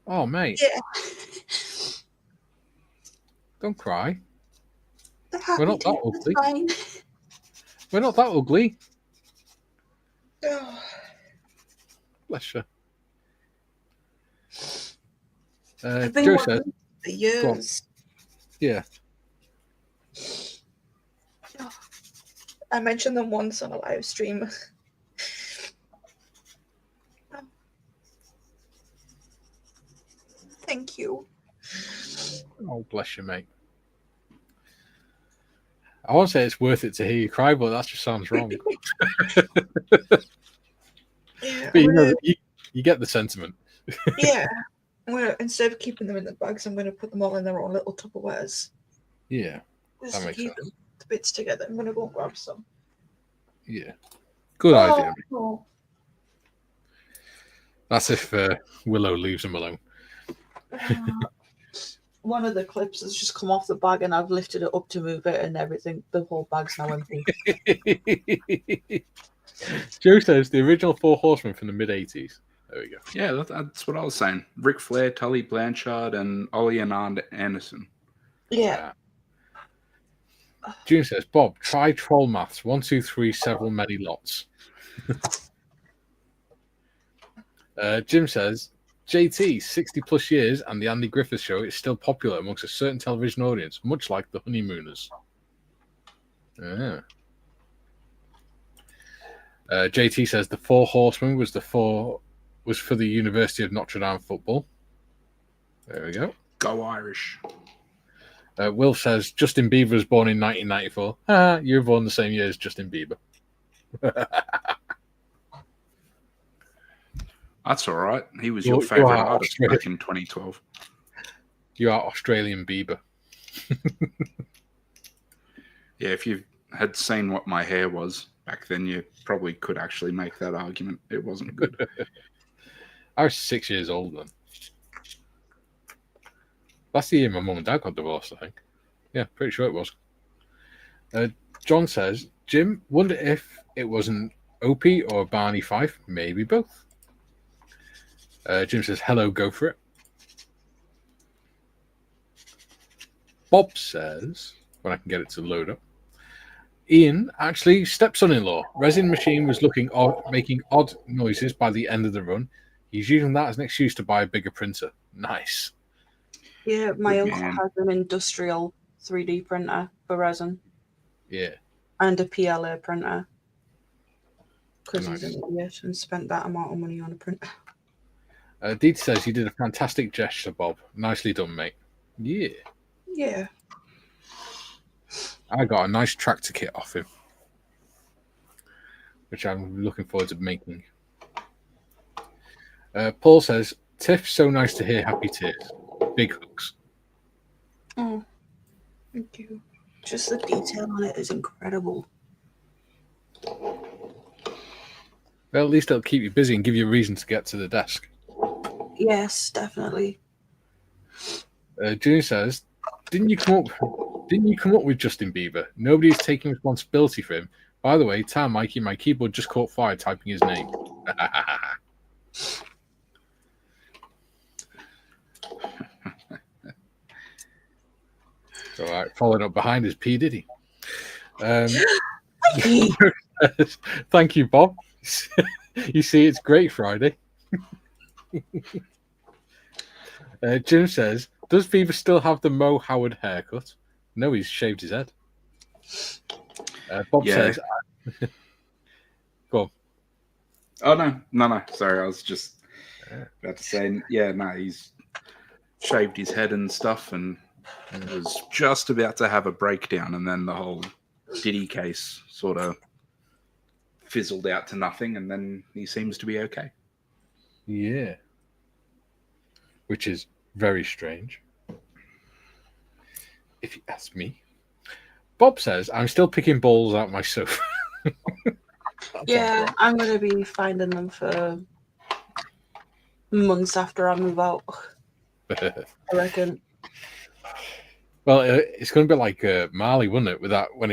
S1: Oh, mate.
S4: Yeah.
S1: Don't cry.
S4: We're
S1: not that ugly.
S4: Fine.
S1: We're not that ugly.
S4: Oh.
S1: Bless you.
S4: I've been
S1: Joe
S4: watching
S1: says,
S4: for years.
S1: yeah.
S4: Oh. I mentioned them once on a live stream. Thank you.
S1: Oh, bless you, mate. I won't say it's worth it to hear you cry, but that just sounds wrong.
S4: Yeah,
S1: But you get the sentiment.
S4: Yeah. Instead of keeping them in the bags, I'm going to put them all in their own little Tupperwares.
S1: Yeah,
S4: Just
S1: that
S4: to
S1: makes
S4: keep
S1: sense.
S4: the bits together. I'm going to go and grab some.
S1: Yeah. Good idea. Mate.
S4: Oh.
S1: That's if Willow leaves him alone.
S4: One of the clips has just come off the bag and I've lifted it up to move it and everything. The whole bag's now empty.
S1: Joe says the original Four Horsemen from the mid-80s. There we go.
S2: Yeah, that's what I was saying. Ric Flair, Tully Blanchard, and Ollie and Anderson.
S4: Yeah.
S1: June says, Bob, try troll maths. 1, 2, 3, several, many lots. Jim says, JT, 60 plus years, and the Andy Griffith Show is still popular amongst a certain television audience, much like the Honeymooners. Yeah. JT says the Four Horsemen was for the University of Notre Dame football. There we go.
S2: Go Irish.
S1: Will says Justin Bieber was born in 1994. You were born the same year as Justin Bieber.
S2: That's all right. He was your favorite artist back in 2012.
S1: You are Australian Bieber.
S2: Yeah, if you had seen what my hair was back then, you probably could actually make that argument. It wasn't good.
S1: I was 6 years old then. That's the year my mum and dad got divorced, I think. Yeah, pretty sure it was. John says, Jim, wonder if it was an Opie or a Barney Fife. Maybe both. Jim says, hello, go for it. Bob says, when I can get it to load up, Ian, actually, stepson-in-law. Resin machine was making odd noises by the end of the run. He's using that as an excuse to buy a bigger printer. Nice.
S4: Yeah, my uncle has an industrial 3D printer for resin.
S1: Yeah.
S4: And a PLA printer. Because
S1: Nice.
S4: he's an idiot and spent that amount of money on a printer.
S1: Deed says you did a fantastic gesture, Bob. Nicely done, mate. Yeah.
S4: Yeah.
S1: I got a nice tractor kit off him, which I'm looking forward to making. Paul says, Tiff, so nice to hear happy tears. Big hugs.
S4: Oh, thank you. Just the detail on it is incredible.
S1: Well, at least it'll keep you busy and give you a reason to get to the desk.
S4: Yes, definitely.
S1: Junior says, Didn't you come up with Justin Bieber? Nobody's taking responsibility for him. By the way, tell Mikey, my keyboard just caught fire typing his name. All right, following up behind is P. Diddy. Thank you, Bob. You see, it's Great Friday. Jim says, does Beaver still have the Mo Howard haircut? No, he's shaved his head. Bob says, go on.
S2: Oh, no. Sorry, I was just about to say, he's shaved his head and stuff and was just about to have a breakdown, and then the whole Diddy case sort of fizzled out to nothing, and then he seems to be okay.
S1: Yeah. Which is very strange, if you ask me. Bob says, I'm still picking balls out my sofa.
S4: Yeah, I'm going to be finding them for months after I move out. I reckon.
S1: Well, it's going to be like Marley, wouldn't it? With that when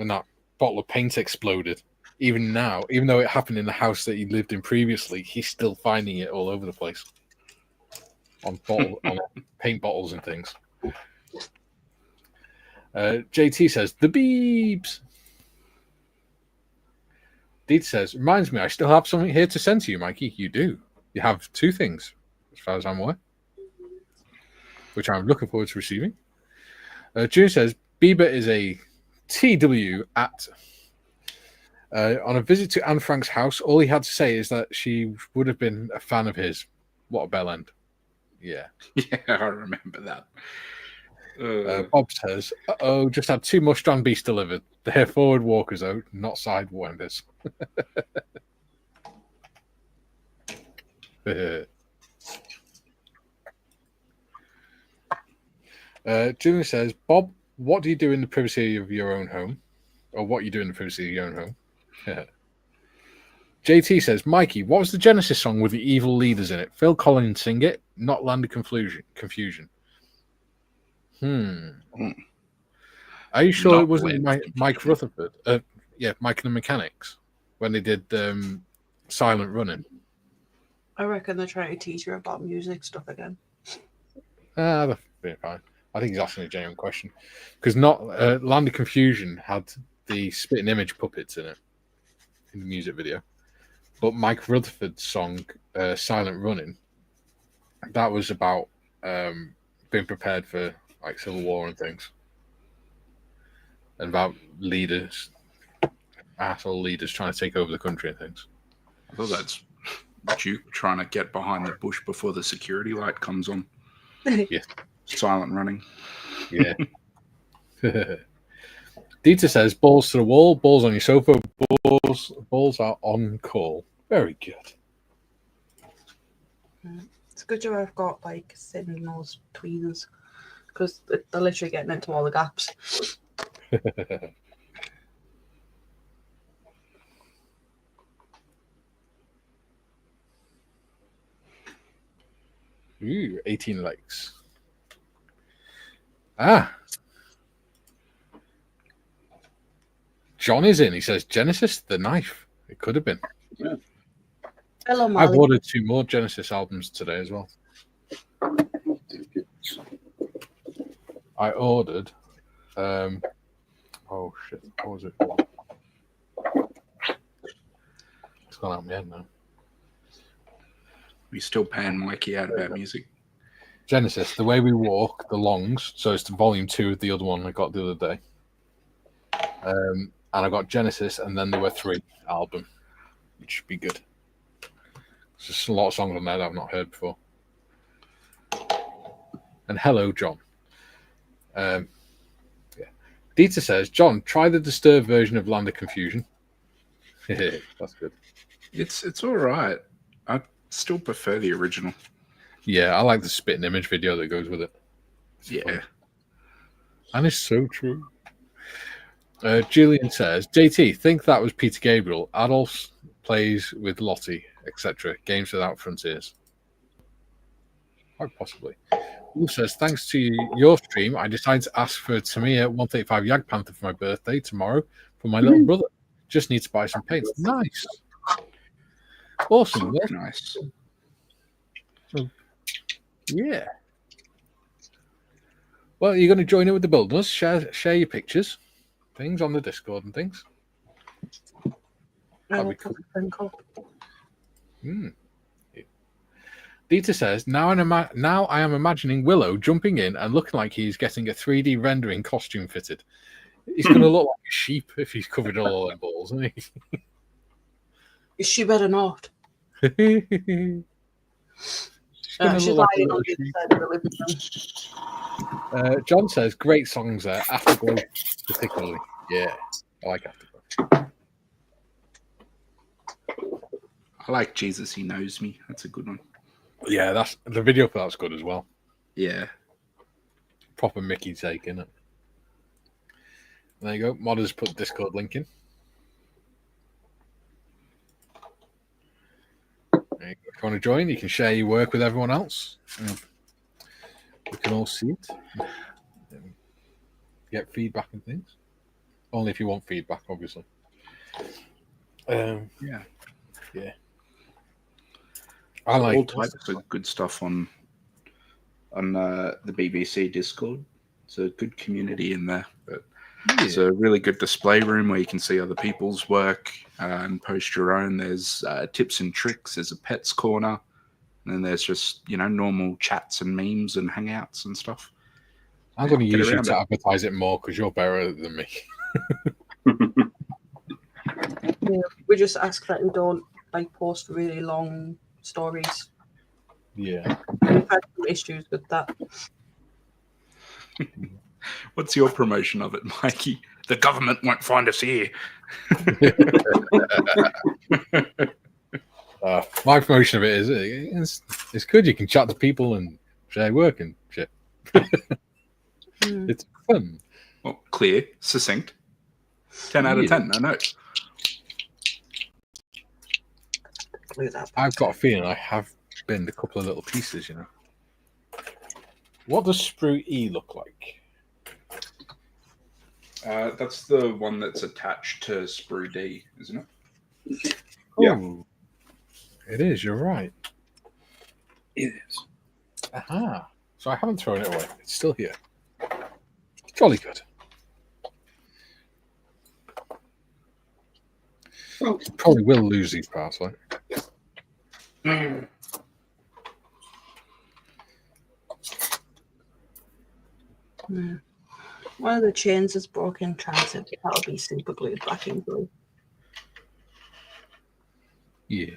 S1: that bottle of paint exploded. Even now, even though it happened in the house that he lived in previously, he's still finding it all over the place on paint bottles and things. JT says the Beebs. Deed says, reminds me, I still have something here to send to you, Mikey. You do. You have two things, as far as I'm aware, which I'm looking forward to receiving. June says, Bieber is a TW at on a visit to Anne Frank's house. All he had to say is that she would have been a fan of his. What a bell end. Yeah.
S2: Yeah, I remember that.
S1: Bob says, just had 2 Mustang Beasts delivered. They're forward walkers, though, not sidewinders. Junior says, Bob, what do you do in the privacy of your own home? Or what you do in the privacy of your own home? JT says, Mikey, what was the Genesis song with the evil leaders in it? Phil Collins sing it, not Land of Confusion. Are you sure it wasn't Mike Rutherford? Mike and the Mechanics, when they did Silent Running.
S4: I reckon they're trying to teach you about music stuff again.
S1: That'd be fine. I think he's asking a genuine question. Because not Land of Confusion had the spitting image puppets in it, in the music video. But Mike Rutherford's song, Silent Running, that was about being prepared for like Civil War and things. And about asshole leaders trying to take over the country and things.
S2: I thought that's Duke trying to get behind the bush before the security light comes on.
S1: Yeah.
S2: Silent running.
S1: Yeah. Dieter says, balls to the wall, balls on your sofa, balls are on call. Very good.
S4: It's a good job I've got like thin nose tweezers because they're literally getting into all the gaps.
S1: Ooh, 18 likes. John is in. He says, Genesis, the knife. It could have been.
S3: Yeah.
S4: Hello,
S1: I've
S4: Molly.
S1: ordered 2 more Genesis albums today as well. I ordered. Oh shit! What was it? It's gone out of my head now.
S2: We still paying Mikey out about music.
S1: Genesis, The Way We Walk, The Longs. So it's the volume 2 of the other one I got the other day. And I got Genesis, and then there were 3 album, which should be good. There's just a lot of songs on there that I've not heard before. And hello, John. Yeah. Dieter says, John, try the Disturbed version of Land of Confusion. That's good.
S2: It's all right. I still prefer the original.
S1: Yeah, I like the spitting image video that goes with it.
S2: Yeah.
S1: Fun. And it's so true. Julian says, JT, think that was Peter Gabriel. Adolf plays with Lottie, etc. Games without frontiers. Quite possibly. Who says, thanks to your stream, I decided to ask for Tamiya 135 Jagdpanther for my birthday tomorrow for my little brother. Just need to buy some paint. Nice. Awesome. Well,
S2: Nice.
S1: so, yeah. Well, you're going to join in with the builders, share your pictures, things on the Discord and things. That'd be cool. Dieter says, now I am imagining Willow jumping in and looking like he's getting a 3D rendering costume fitted. He's going to look like a sheep if he's covered in all them balls, isn't he?
S4: She better not.
S1: She's
S4: She's lying on the other side of the living room.
S1: John says, great songs there. Afterglow particularly. Yeah, I like Afterglow.
S2: I like Jesus, He Knows Me. That's a good one.
S1: Yeah, that's the video for that's good as well.
S2: Yeah.
S1: Proper Mickey take, innit? There you go. Modders put Discord link in. There you go. If you want to join, you can share your work with everyone else. We can all see it. Get feedback and things. Only if you want feedback, obviously.
S2: Yeah.
S1: I like
S2: all types of good stuff on the BBC Discord. It's a good community in there. But it's a really good display room where you can see other people's work and post your own. There's tips and tricks. There's a pets corner. And then there's just, normal chats and memes and hangouts and stuff.
S1: I'm going to use you to advertise it more because you're better than me.
S4: Yeah, we just ask that you don't post really long stories.
S1: Yeah.
S4: We've had some issues with that.
S2: What's your promotion of it, Mikey? The government won't find us here.
S1: My promotion of it is it's good. You can chat to people and share work and shit. It's fun.
S2: Well, clear, succinct. 10 out of 10, I know.
S1: I've got a feeling I have binned a couple of little pieces, What does Sprue E look like?
S2: That's the one that's attached to Sprue D, isn't it?
S3: Yeah.
S1: Oh, it is, you're right.
S3: It is.
S1: Aha. So I haven't thrown it away. It's still here. Jolly good.
S3: Well,
S1: Probably will lose these parts, right?
S4: One of the chains is broken transit. That'll be super glued back in glue.
S1: Yeah.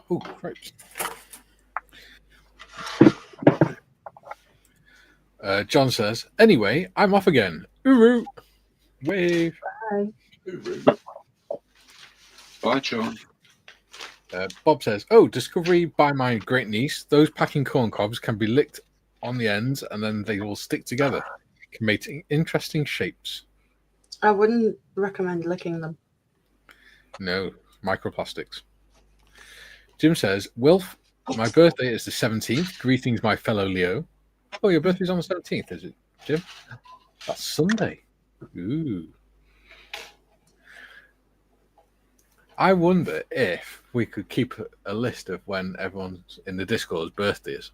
S1: Oh, cripes. John says, anyway, I'm off again. Uru. Wave.
S4: Bye.
S3: Bye, John.
S1: Bob says, oh, discovery by my great niece. Those packing corn cobs can be licked on the ends and then they will stick together. Can make interesting shapes.
S4: I wouldn't recommend licking them.
S1: No, microplastics. Jim says, Wilf, my birthday is the 17th. Greetings, my fellow Leo. Oh, your birthday's on the 17th, is it, Jim? That's Sunday. Ooh. I wonder if we could keep a list of when everyone's in the Discord's birthdays.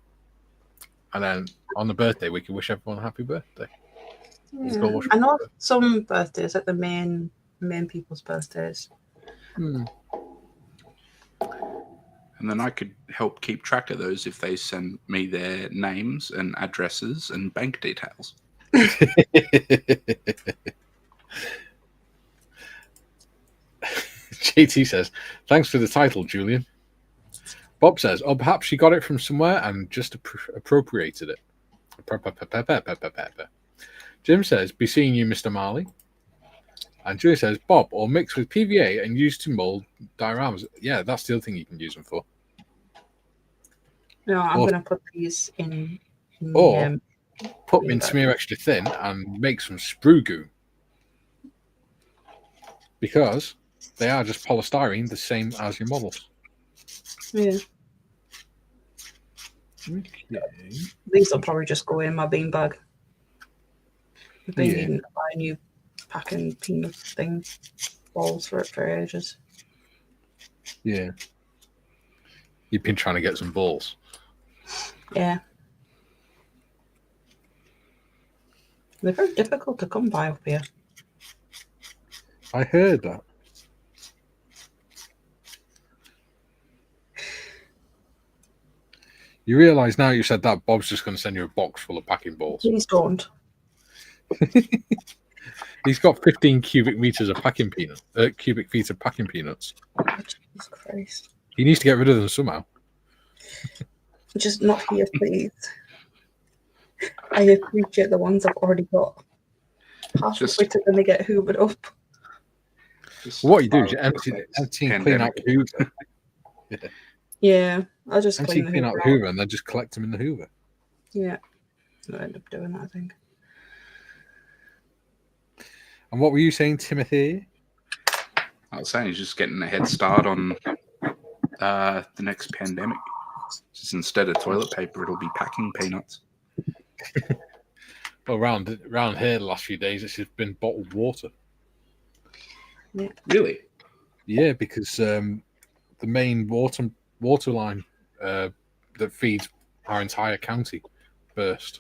S1: And then on the birthday, we can wish everyone a happy birthday.
S4: Yeah. I know some birthdays, like the main people's birthdays.
S2: And then I could help keep track of those if they send me their names and addresses and bank details.
S1: JT says, thanks for the title, Julian. Bob says, oh, perhaps she got it from somewhere and just appropriated it. Jim says, be seeing you, Mr. Marley. And Julie says, Bob, or mix with PVA and use to mold dioramas. Yeah, that's the other thing you can use them for.
S4: No, I'm going to put these in
S1: or put them in smear extra thin and make some sprue goo. Because they are just polystyrene, the same as your models.
S4: Yeah. Okay. These will probably just go in my beanbag. I've been needing to buy a new packing peanut thing, balls for it for ages.
S1: Yeah. You've been trying to get some balls.
S4: Yeah. They're very difficult to come by up here.
S1: I heard that. You realise now you said that Bob's just going to send you a box full of packing balls.
S4: Please don't.
S1: He's got 15 cubic meters of packing cubic feet of packing peanuts.
S4: Oh, Jesus Christ.
S1: He needs to get rid of them somehow.
S4: Just not here, please. I appreciate the ones I've already got. Halfway to when they get hoovered up.
S1: What you do is you empty and clean out the Hoover.
S4: Yeah, I'll just
S1: clean out the Hoover and then just collect them in the Hoover.
S4: Yeah, I'll end up doing that, I think.
S1: And what were you saying, Timothy?
S2: I was saying he's just getting a head start on the next pandemic. Just instead of toilet paper, it'll be packing peanuts.
S1: Well, around here the last few days, it's just been bottled water.
S4: Yeah.
S2: Really?
S1: Yeah, because the main water line that feeds our entire county burst.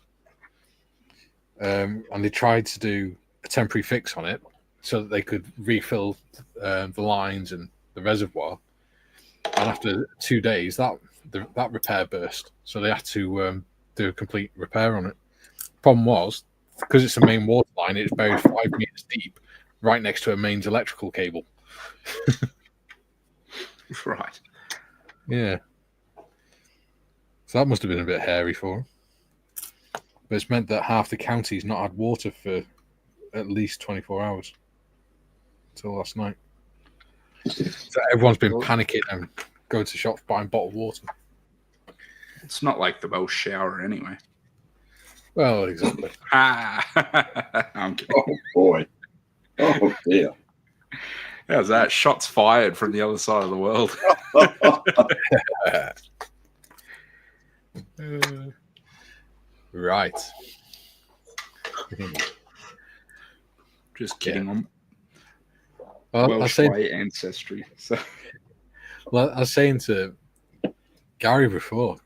S1: And they tried to do a temporary fix on it so that they could refill the lines and the reservoir. And after 2 days, that repair burst. So they had to do a complete repair on it. Problem was, because it's a main water line, it's buried 5 meters deep, right next to a mains electrical cable.
S2: Right.
S1: Yeah. So that must have been a bit hairy for them. But it's meant that half the county's not had water for at least 24 hours. Until last night. So everyone's been panicking and going to shops buying bottled water.
S2: It's not like the Welsh shower anyway.
S1: Well, exactly.
S2: I'm kidding.
S3: Oh, boy. Oh, dear.
S2: How's that? Shots fired from the other side of the world.
S1: Right.
S2: Just kidding.
S1: Yeah.
S2: Well, Welsh ancestry. So.
S1: Well, I was saying to Gary before,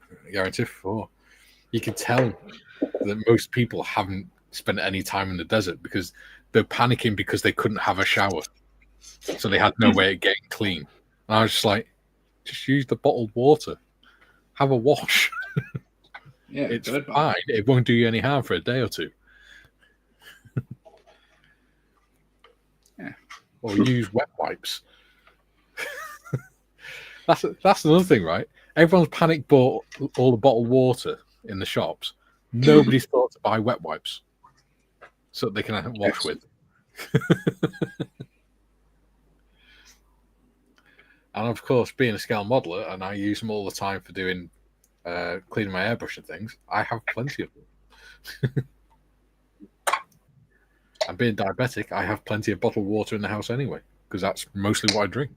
S1: you can tell that most people haven't spent any time in the desert because they're panicking because they couldn't have a shower. So they had no way of getting clean. And I was just like, just use the bottled water. Have a wash.
S2: Yeah,
S1: it's fine. It won't do you any harm for a day or two.
S2: Yeah.
S1: Or use wet wipes. That's another thing, right? Everyone's panic bought all the bottled water in the shops. Nobody's thought to buy wet wipes so that they can wash with. And of course, being a scale modeler, and I use them all the time for doing cleaning my airbrush and things, I have plenty of them. And being diabetic, I have plenty of bottled water in the house anyway, because that's mostly what I drink.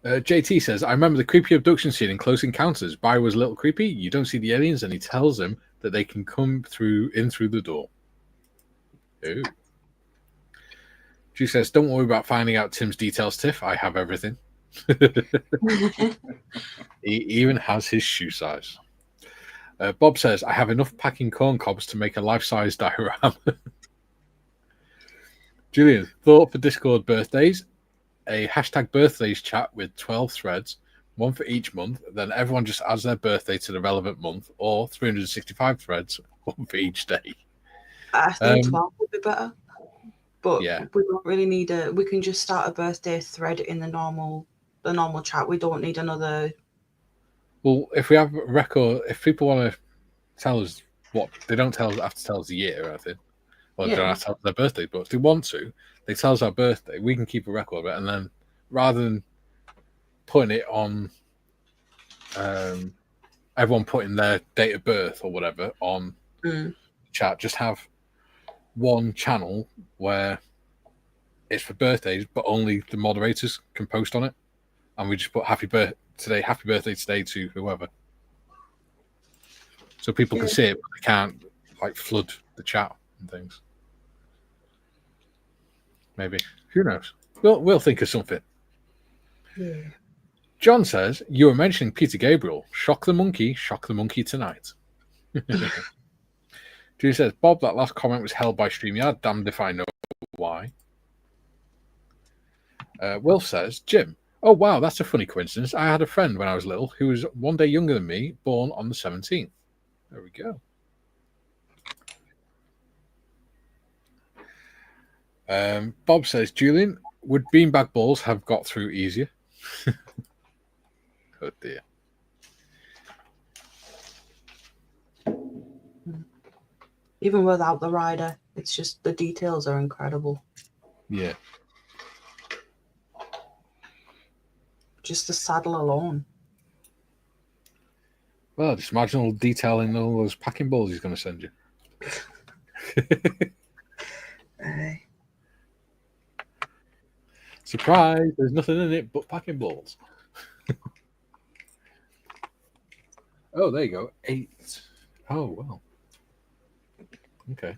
S1: JT says, I remember the creepy abduction scene in Close Encounters. Barry was a little creepy. You don't see the aliens, and he tells him that they can come through the door. Ooh. She says, "Don't worry about finding out Tim's details, Tiff. I have everything." He even has his shoe size. Bob says, "I have enough packing corn cobs to make a life-size diorama." Julian, thought for Discord birthdays: a hashtag birthdays chat with 12 threads, one for each month. Then everyone just adds their birthday to the relevant month, or 365 threads, one for each day.
S4: I think 12 would be better. But
S1: yeah,
S4: we don't really need we can just start a birthday thread in the normal chat. We don't need another.
S1: Well, if we have a record, if people want to tell us what, they don't have to tell us the year or anything. Well, they don't have to tell us their birthday, but if they want to, they tell us our birthday. We can keep a record of it, and then rather than putting it on, everyone putting their date of birth or whatever on chat, just have one channel where it's for birthdays, but only the moderators can post on it, and we just put happy birthday today to whoever, so people can see it, but they can't like flood the chat and things. Maybe, who knows? We'll think of something.
S4: Yeah.
S1: John says, "You were mentioning Peter Gabriel. Shock the monkey tonight." Julie says, "Bob, that last comment was held by StreamYard. Damned if I know why." Wilf says, "Jim, oh wow, that's a funny coincidence. I had a friend when I was little who was one day younger than me, born on the 17th. There we go. Bob says, "Julian, would beanbag balls have got through easier?" Oh dear.
S4: Even without the rider, it's just the details are incredible.
S1: Yeah.
S4: Just the saddle alone.
S1: Well, just imagine all the detail in all those packing balls he's going to send you. Surprise! There's nothing in it but packing balls. Oh, there you go. 8. Oh, well. Okay.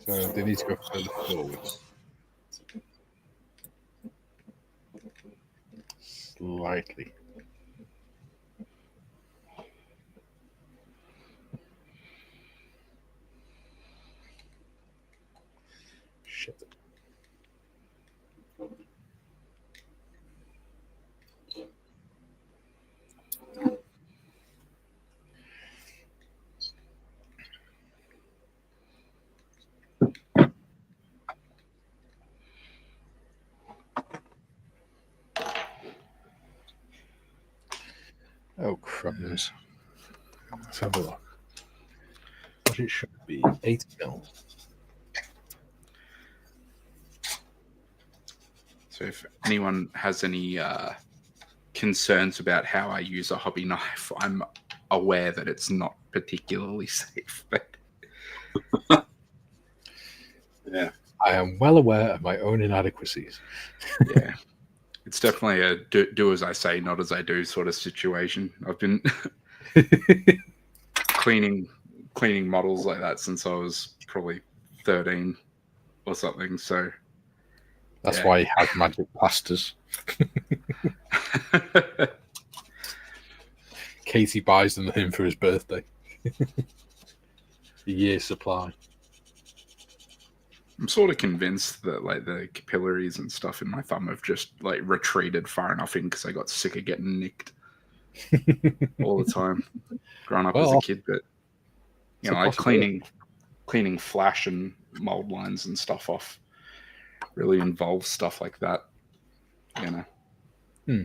S1: So they need to go further forward. Slightly. Shit. Oh, crumbs. Let's have a look. What it should be 8 mil.
S2: So if anyone has any concerns about how I use a hobby knife, I'm aware that it's not particularly safe. But
S3: yeah,
S1: I am well aware of my own inadequacies.
S2: Yeah, it's definitely a do as I say, not as I do sort of situation. I've been cleaning models like that since I was probably 13 or something. So
S1: that's why he has magic plasters. Katie buys them him for his birthday. A year's supply.
S2: I'm sort of convinced that like the capillaries and stuff in my thumb have just like retreated far enough in because I got sick of getting nicked all the time growing up as a kid. But you know, like cleaning flash and mold lines and stuff off really involves stuff like that. You know,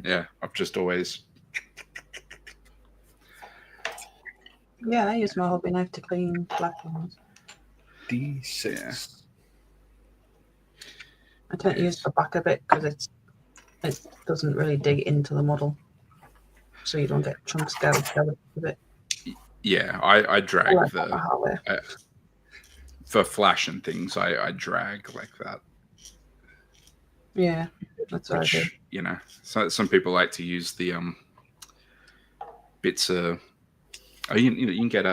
S2: yeah, I've just always.
S4: Yeah, I use my hobby knife to clean black ones.
S1: D6.
S2: Yeah.
S4: I tend to use the back of it because it doesn't really dig into the model, so you don't get chunks going with it.
S2: Yeah, I drag for flash and things. I drag like that.
S4: Yeah, that's what I do.
S2: You know, so some people like to use the bits of You can get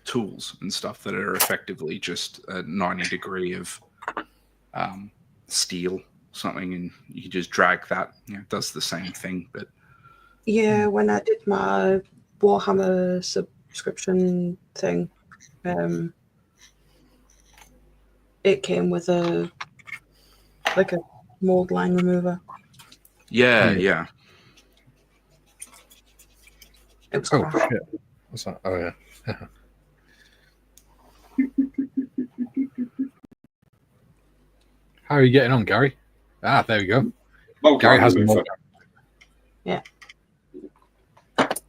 S2: tools and stuff that are effectively just a 90 degree of steel something, and you just drag that. It does the same thing. But
S4: yeah, when I did my Warhammer subscription thing, it came with a mold line remover.
S2: Yeah.
S4: It was
S1: Oh,
S4: crap.
S1: shit. What's that? Oh, yeah. How are you getting on, Gary? Ah, there we go.
S3: Well,
S1: Gary has a mold.
S4: Yeah.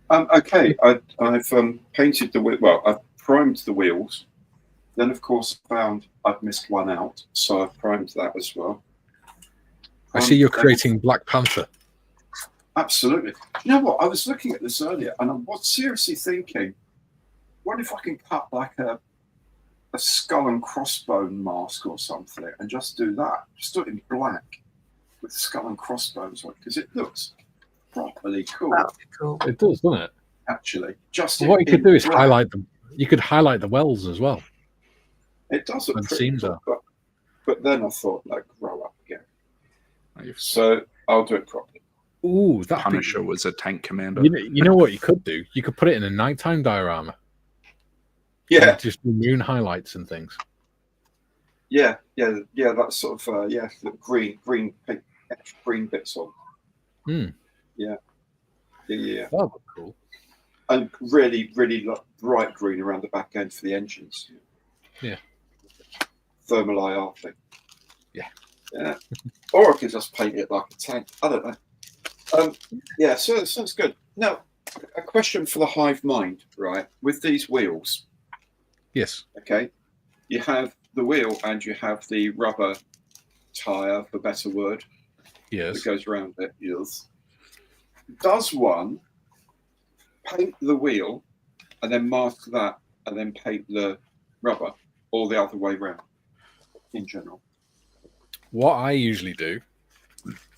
S3: Okay, I've painted the wheel. Well, I've primed the wheels. Then, of course, found I've missed one out, so I've primed that as well.
S1: I see you're creating Black Panther.
S3: Absolutely. You know what? I was looking at this earlier, and I was seriously thinking, what if I can cut like a skull and crossbone mask or something, and just do that? Just do it in black with skull and crossbones on, because it looks properly cool.
S4: That would be cool.
S1: It does, doesn't it?
S3: Actually, just
S1: Well, what you could do is
S3: black.
S1: highlight them. You could highlight the wells as well.
S3: It does look
S1: And
S3: pretty
S1: seams
S3: cool,
S1: are.
S3: but then I thought, like, grow up again. So I'll do it properly.
S1: Ooh, that
S2: Punisher was a tank commander.
S1: You know what you could do? You could put it in a nighttime diorama.
S3: Yeah,
S1: And just do moon highlights and things.
S3: yeah. That's sort of the green bits on. Yeah.
S1: That would be cool.
S3: And really bright green around the back end for the engines.
S1: Yeah.
S3: Thermal IR thing.
S1: Yeah.
S3: Or I could just paint it like a tank. I don't know. Yeah, so that sounds good. Now, a question for the hive mind, right? With these wheels,
S1: Yes.
S3: okay, you have the wheel and you have the rubber tire, for better word,
S1: Yes.
S3: that goes around it. Yes. Does one paint the wheel and then mask that and then paint the rubber, or the other way around in general?
S1: What I usually do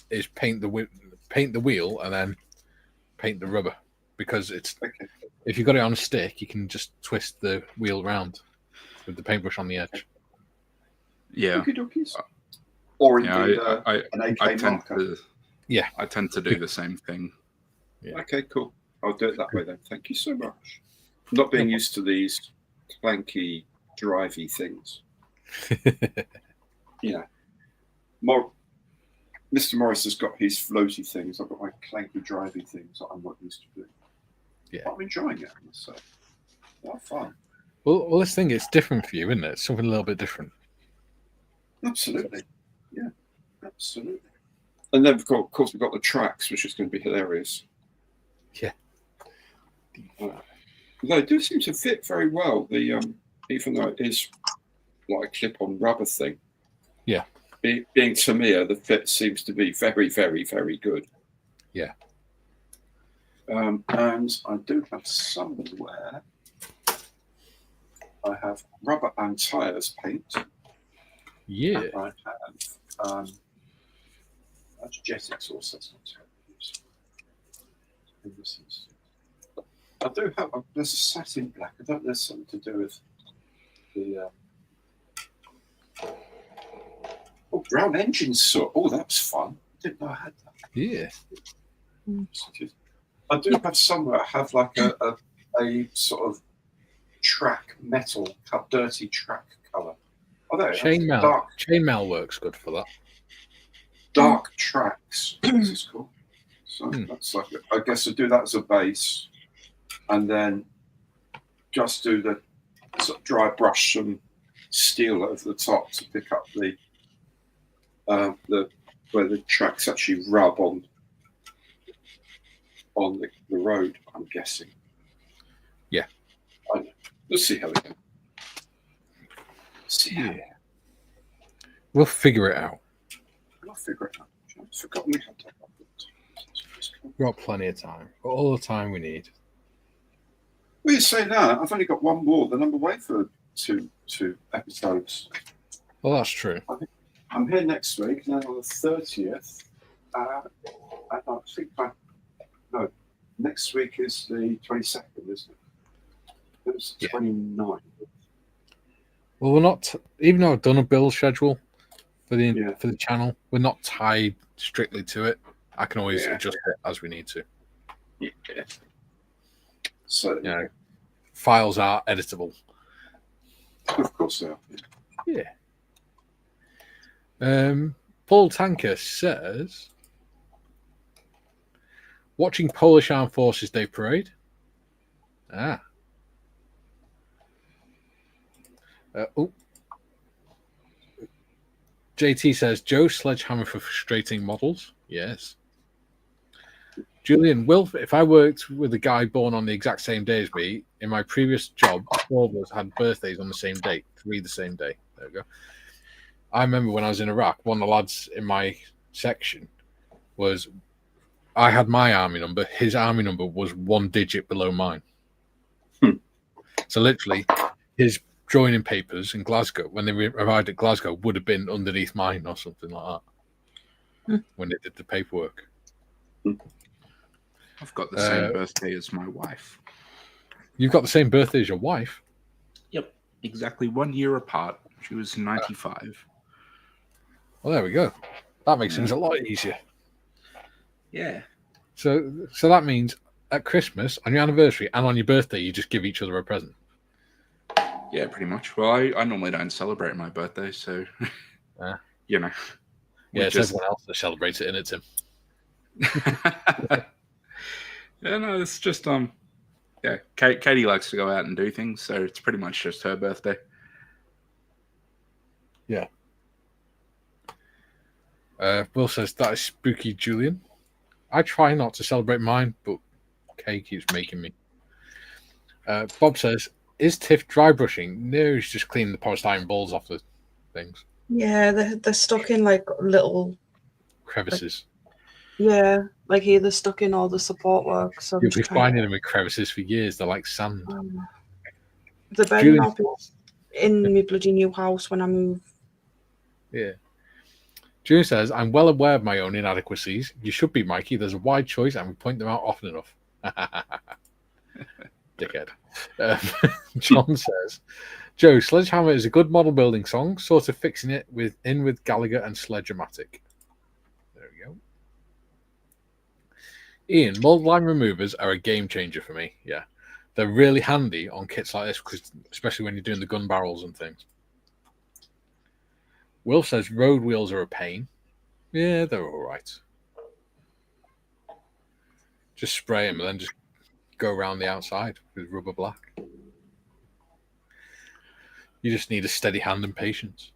S1: is paint the wheel and then paint the rubber, because it's
S3: Okay.
S1: if you've got it on a stick, you can just twist the wheel around with the paintbrush on the edge.
S2: Yeah.
S3: Or
S2: Yeah,
S3: indeed
S2: I
S3: an AK
S2: tend
S3: marker.
S2: to.
S1: Yeah.
S2: I tend to do the same thing.
S1: Yeah.
S3: Okay, cool. I'll do it that way then. Thank you so much. Not being used to these clanky, drivey things. Mr. Morris has got his floaty things. I've got my clanky, drivey things that I'm not used to doing.
S1: Yeah.
S3: But I'm enjoying it, I must say. What fun.
S1: Well, this thing is different for you, isn't it? It's something a little bit different.
S3: Absolutely. Yeah, absolutely. And then, of course, we've got the tracks, which is going to be hilarious.
S1: Yeah.
S3: They do seem to fit very well. The even though it is like a clip-on rubber thing.
S1: Yeah.
S3: Being Tamiya, the fit seems to be very, very, very good.
S1: Yeah.
S3: And I do have somewhere. I have rubber and tires paint.
S1: Yeah.
S3: And I have that's jet exhaust. That's not I do have there's a satin black. I don't know, there's something to do with the brown engine soot. Oh, that's fun. I didn't know I had that.
S1: Yeah.
S3: I do have somewhere. I have like a sort of track metal, dirty track color. Oh, there.
S1: Chainmail works good for that.
S3: Dark tracks. This is cool. So that's like I guess I do that as a base, and then just do the sort of dry brush some steel over the top to pick up the where the tracks actually rub on the road. I'm guessing.
S1: Yeah.
S3: Let's see how we go.
S1: Yeah. We'll figure it out.
S3: I'll figure it out. I've forgotten we had that.
S1: We've got plenty of time. Got all the time we need.
S3: Well, you say that. I've only got one more. Then I'm away for two episodes.
S1: Well, that's true.
S3: I'm here next week, and then on the 30th, next week is the 22nd, isn't it? It was 29.
S1: Well, we're not. Even though I've done a build schedule for the channel, we're not tied strictly to it. I can always adjust it as we need to.
S3: Yeah. So
S1: files are editable.
S3: Of course they are.
S1: Yeah. Paul Tanker says, watching Polish Armed Forces Day Parade. JT says, Joe sledgehammer for frustrating models. Yes. Julian, if I worked with a guy born on the exact same day as me, in my previous job, 4 of us had birthdays on the same date, 3 the same day. There we go. I remember when I was in Iraq, one of the lads in my section I had my army number, his army number was 1 digit below mine. So literally, his joining papers in Glasgow, when they arrived at Glasgow, would have been underneath mine or something like that when they did the paperwork.
S2: I've got the same birthday as my wife.
S1: You've got the same birthday as your wife?
S2: Yep, exactly 1 year apart. She was 95.
S1: Well, there we go. That makes things a lot easier.
S2: Yeah.
S1: So that means at Christmas, on your anniversary, and on your birthday, you just give each other a present.
S2: Yeah, pretty much. Well, I normally don't celebrate my birthday, so you know.
S1: Yeah, it's everyone else that celebrates it, isn't it, Tim?
S2: Yeah, no, it's just Katie likes to go out and do things, so it's pretty much just her birthday.
S1: Yeah. Will says that is spooky, Julian. I try not to celebrate mine, but Kay keeps making me. Bob says, is Tiff dry brushing? No, he's just cleaning the polystyrene balls off the things.
S4: Yeah, they're stuck in like little
S1: crevices.
S4: Like here they're stuck in all the support work. So
S1: you'll be finding them in crevices for years. They're like sand.
S4: The bed will be in my bloody new house when I move. Yeah.
S1: June says, I'm well aware of my own inadequacies. You should be, Mikey. There's a wide choice and we point them out often enough. Dickhead. John says, Joe, Sledgehammer is a good model building song, sort of fixing it with Gallagher and Sledge-O-Matic. There we go. Ian, mold line removers are a game changer for me. Yeah. They're really handy on kits like this, because especially when you're doing the gun barrels and things. Will says road wheels are a pain. Yeah, they're all right. Just spray them and then just go around the outside with rubber black. You just need a steady hand and patience.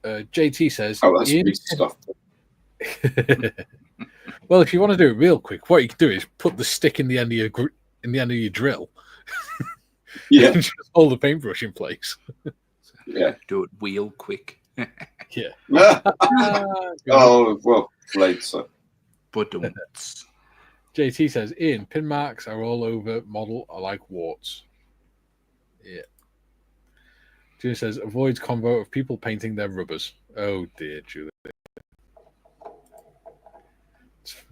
S1: JT says,
S3: "Oh, that's big stuff."
S1: Well, if you want to do it real quick, what you can do is put the stick in the end of your drill.
S3: Yeah,
S1: and just hold the paintbrush in place.
S3: Yeah,
S2: do it wheel quick.
S1: Yeah.
S3: Oh well played, sir.
S2: But
S1: JT says, Ian, pin marks are all over model are like warts. Yeah. Julie says, avoids combo of people painting their rubbers. Oh dear, Julie.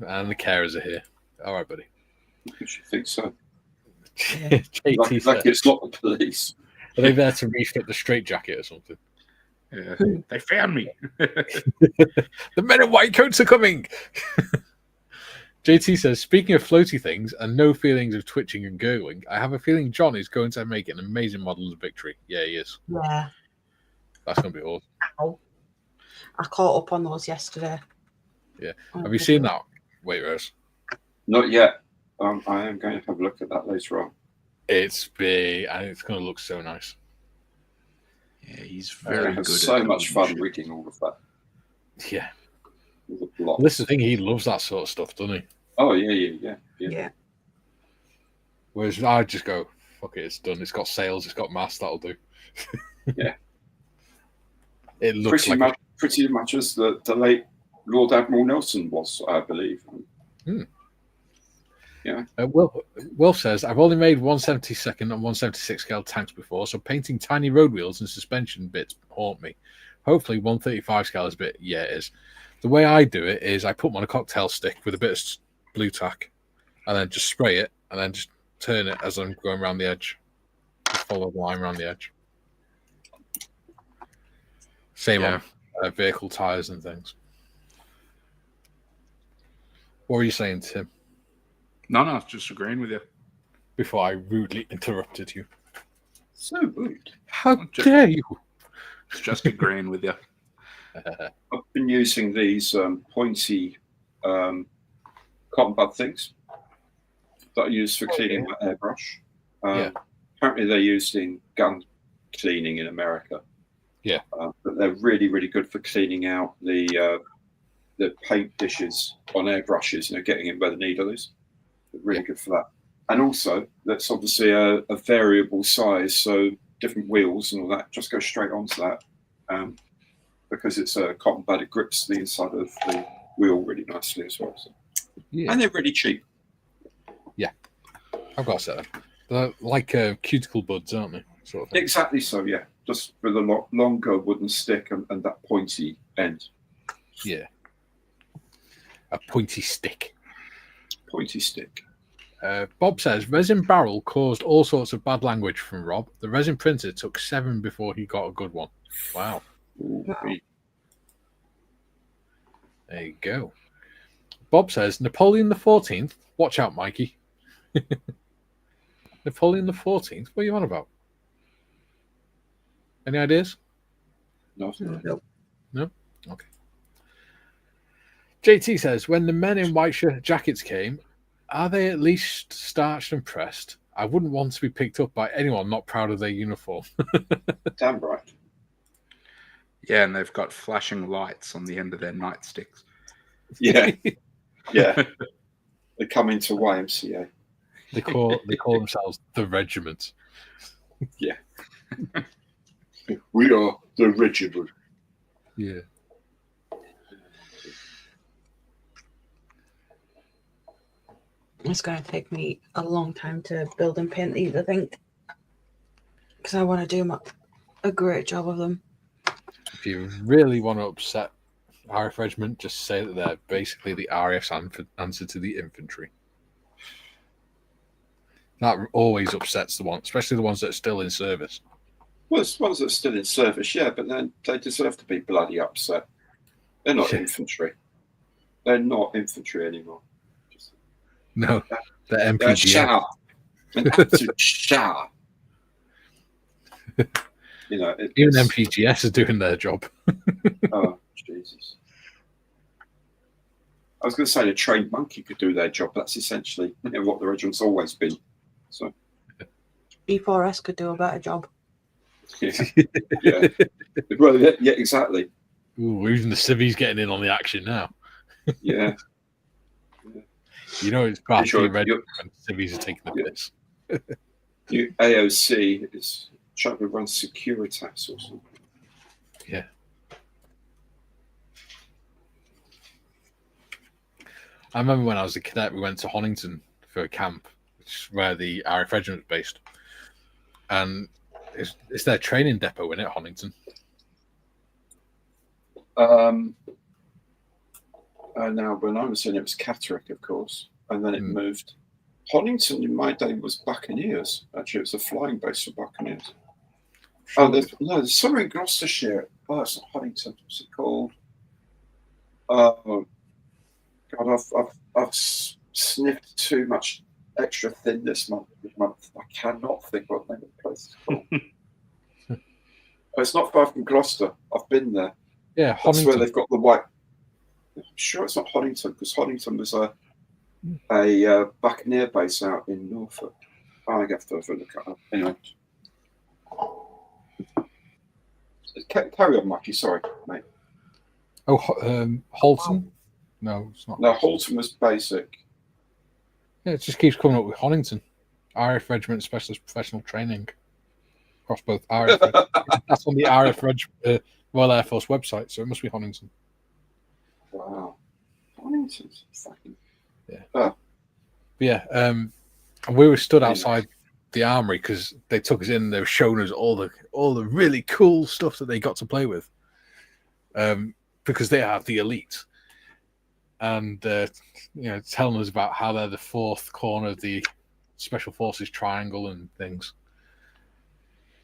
S1: And the carers are here. All right, buddy.
S3: You should think so.
S1: JT
S3: like it's not the police.
S1: Are they there to refit the straitjacket or something?
S2: Yeah, they found me.
S1: The men in white coats are coming. JT says, speaking of floaty things and no feelings of twitching and gurgling, I have a feeling John is going to make an amazing model of victory. Yeah, he is.
S4: Yeah.
S1: That's going to be awesome.
S4: Ow. I caught up on those yesterday.
S1: Yeah. Have you seen that? Wait, Rose.
S3: Not yet. I am going to have a look at that later on.
S1: It's big and it's going to look so nice.
S2: Yeah, he's very good.
S3: So much fun rigging all of that.
S1: Yeah. This is the thing, he loves that sort of stuff, doesn't he?
S3: Oh, yeah.
S1: Whereas I just go, fuck it, it's done. It's got sails, it's got masts, that'll do.
S3: Yeah.
S1: It looks
S3: pretty much as the late Lord Admiral Nelson was, I believe. Yeah.
S1: Will says, I've only made 172nd and 176 scale tanks before, so painting tiny road wheels and suspension bits haunt me. Hopefully 135 scale is a bit, yeah, it is. The way I do it is I put them on a cocktail stick with a bit of blue tack and then just spray it and then just turn it as I'm going around the edge. follow the line around the edge. Same on vehicle tires and things. What were you saying, Tim?
S2: No, I was just agreeing with you.
S1: Before I rudely interrupted you.
S3: So rude.
S1: How dare you?
S2: It's just agreeing with you.
S3: I've been using these pointy cotton bud things that I use for cleaning my airbrush. Apparently they're used in gun cleaning in America.
S1: Yeah.
S3: But they're really, really good for cleaning out the paint dishes on airbrushes, getting in where the needle is. They're really good for that. And also, that's obviously a variable size, so different wheels and all that just go straight onto that. Because it's a cotton bud, it grips the inside of the wheel really nicely as well. So. Yeah. And they're really cheap.
S1: Yeah. I've got a set of them. They're like cuticle buds, aren't they? Sort of thing.
S3: Exactly so, yeah. Just with a longer wooden stick and that pointy end.
S1: Yeah. A pointy stick.
S3: Pointy stick.
S1: Bob says, resin barrel caused all sorts of bad language from Rob. The resin printer took 7 before he got a good one. Wow.
S3: Ooh,
S1: there you go. Bob says, Napoleon the 14th. Watch out, Mikey. Napoleon the 14th? What are you on about? Any ideas?
S3: No.
S1: No? Okay. JT says, when the men in white jackets came, are they at least starched and pressed? I wouldn't want to be picked up by anyone not proud of their uniform.
S3: Damn right.
S2: Yeah, and they've got flashing lights on the end of their nightsticks.
S3: Yeah. Yeah. They come into YMCA.
S1: They call themselves the regiment.
S3: Yeah. We are the regiment.
S1: Yeah.
S4: It's going to take me a long time to build and paint these, I think. Because I want to do a great job of them.
S1: If you really want to upset RAF Regiment, just say that they're basically the RAF's answer to the infantry. That always upsets the ones, especially the ones that are still in service.
S3: Well, it's ones that are still in service, yeah, but then they deserve to be bloody upset. They're not infantry. They're not infantry anymore.
S1: No, they're MPGS.
S3: An absolute shower.
S1: Even MPGS are doing their job.
S3: Oh, Jesus. I was going to say the trained monkey could do their job. That's essentially what the regiment's always been. So,
S4: B4S could do a better job.
S3: Yeah. Yeah. Well, yeah, exactly.
S1: Ooh, even the civvies getting in on the action now.
S3: Yeah.
S1: You know, it's partly red when civvies are taking the piss.
S3: Your AOC is trying to run Securitas or something.
S1: Yeah. I remember when I was a cadet, we went to Honington for a camp, which is where the RAF Regiment is based. And it's their training depot, isn't it, Honington?
S3: Now, when I was in, it was Catterick, of course, and then it moved. Honington, in my day, was Buccaneers. Actually, it was a flying base for Buccaneers. Oh, there's somewhere in Gloucestershire. Oh, it's not Honington. What's it called? Oh, God, I've sniffed too much extra thin this month. I cannot think what the name of the place is called. It's not far from Gloucester. I've been there.
S1: Yeah,
S3: That's
S1: Honington.
S3: where they've got the white. I'm sure it's not Honington, because Honington was a Buccaneer base out in Norfolk. I have to have a look at it. Anyway. Carry on, Mikey. Sorry, mate.
S1: Oh, Halton? No, it's not.
S3: No, Halton was basic.
S1: Yeah, it just keeps coming up with Honington. RAF Regiment Specialist Professional Training. Across both RAF. That's on the RAF Royal Air Force website, so it must be Honington.
S3: Wow. Honington's fucking...
S1: Yeah. And we were stood outside the armory because they took us in and they were showing us all the really cool stuff that they got to play with. Because they have the elite. And telling us about how they're the fourth corner of the Special Forces triangle and things.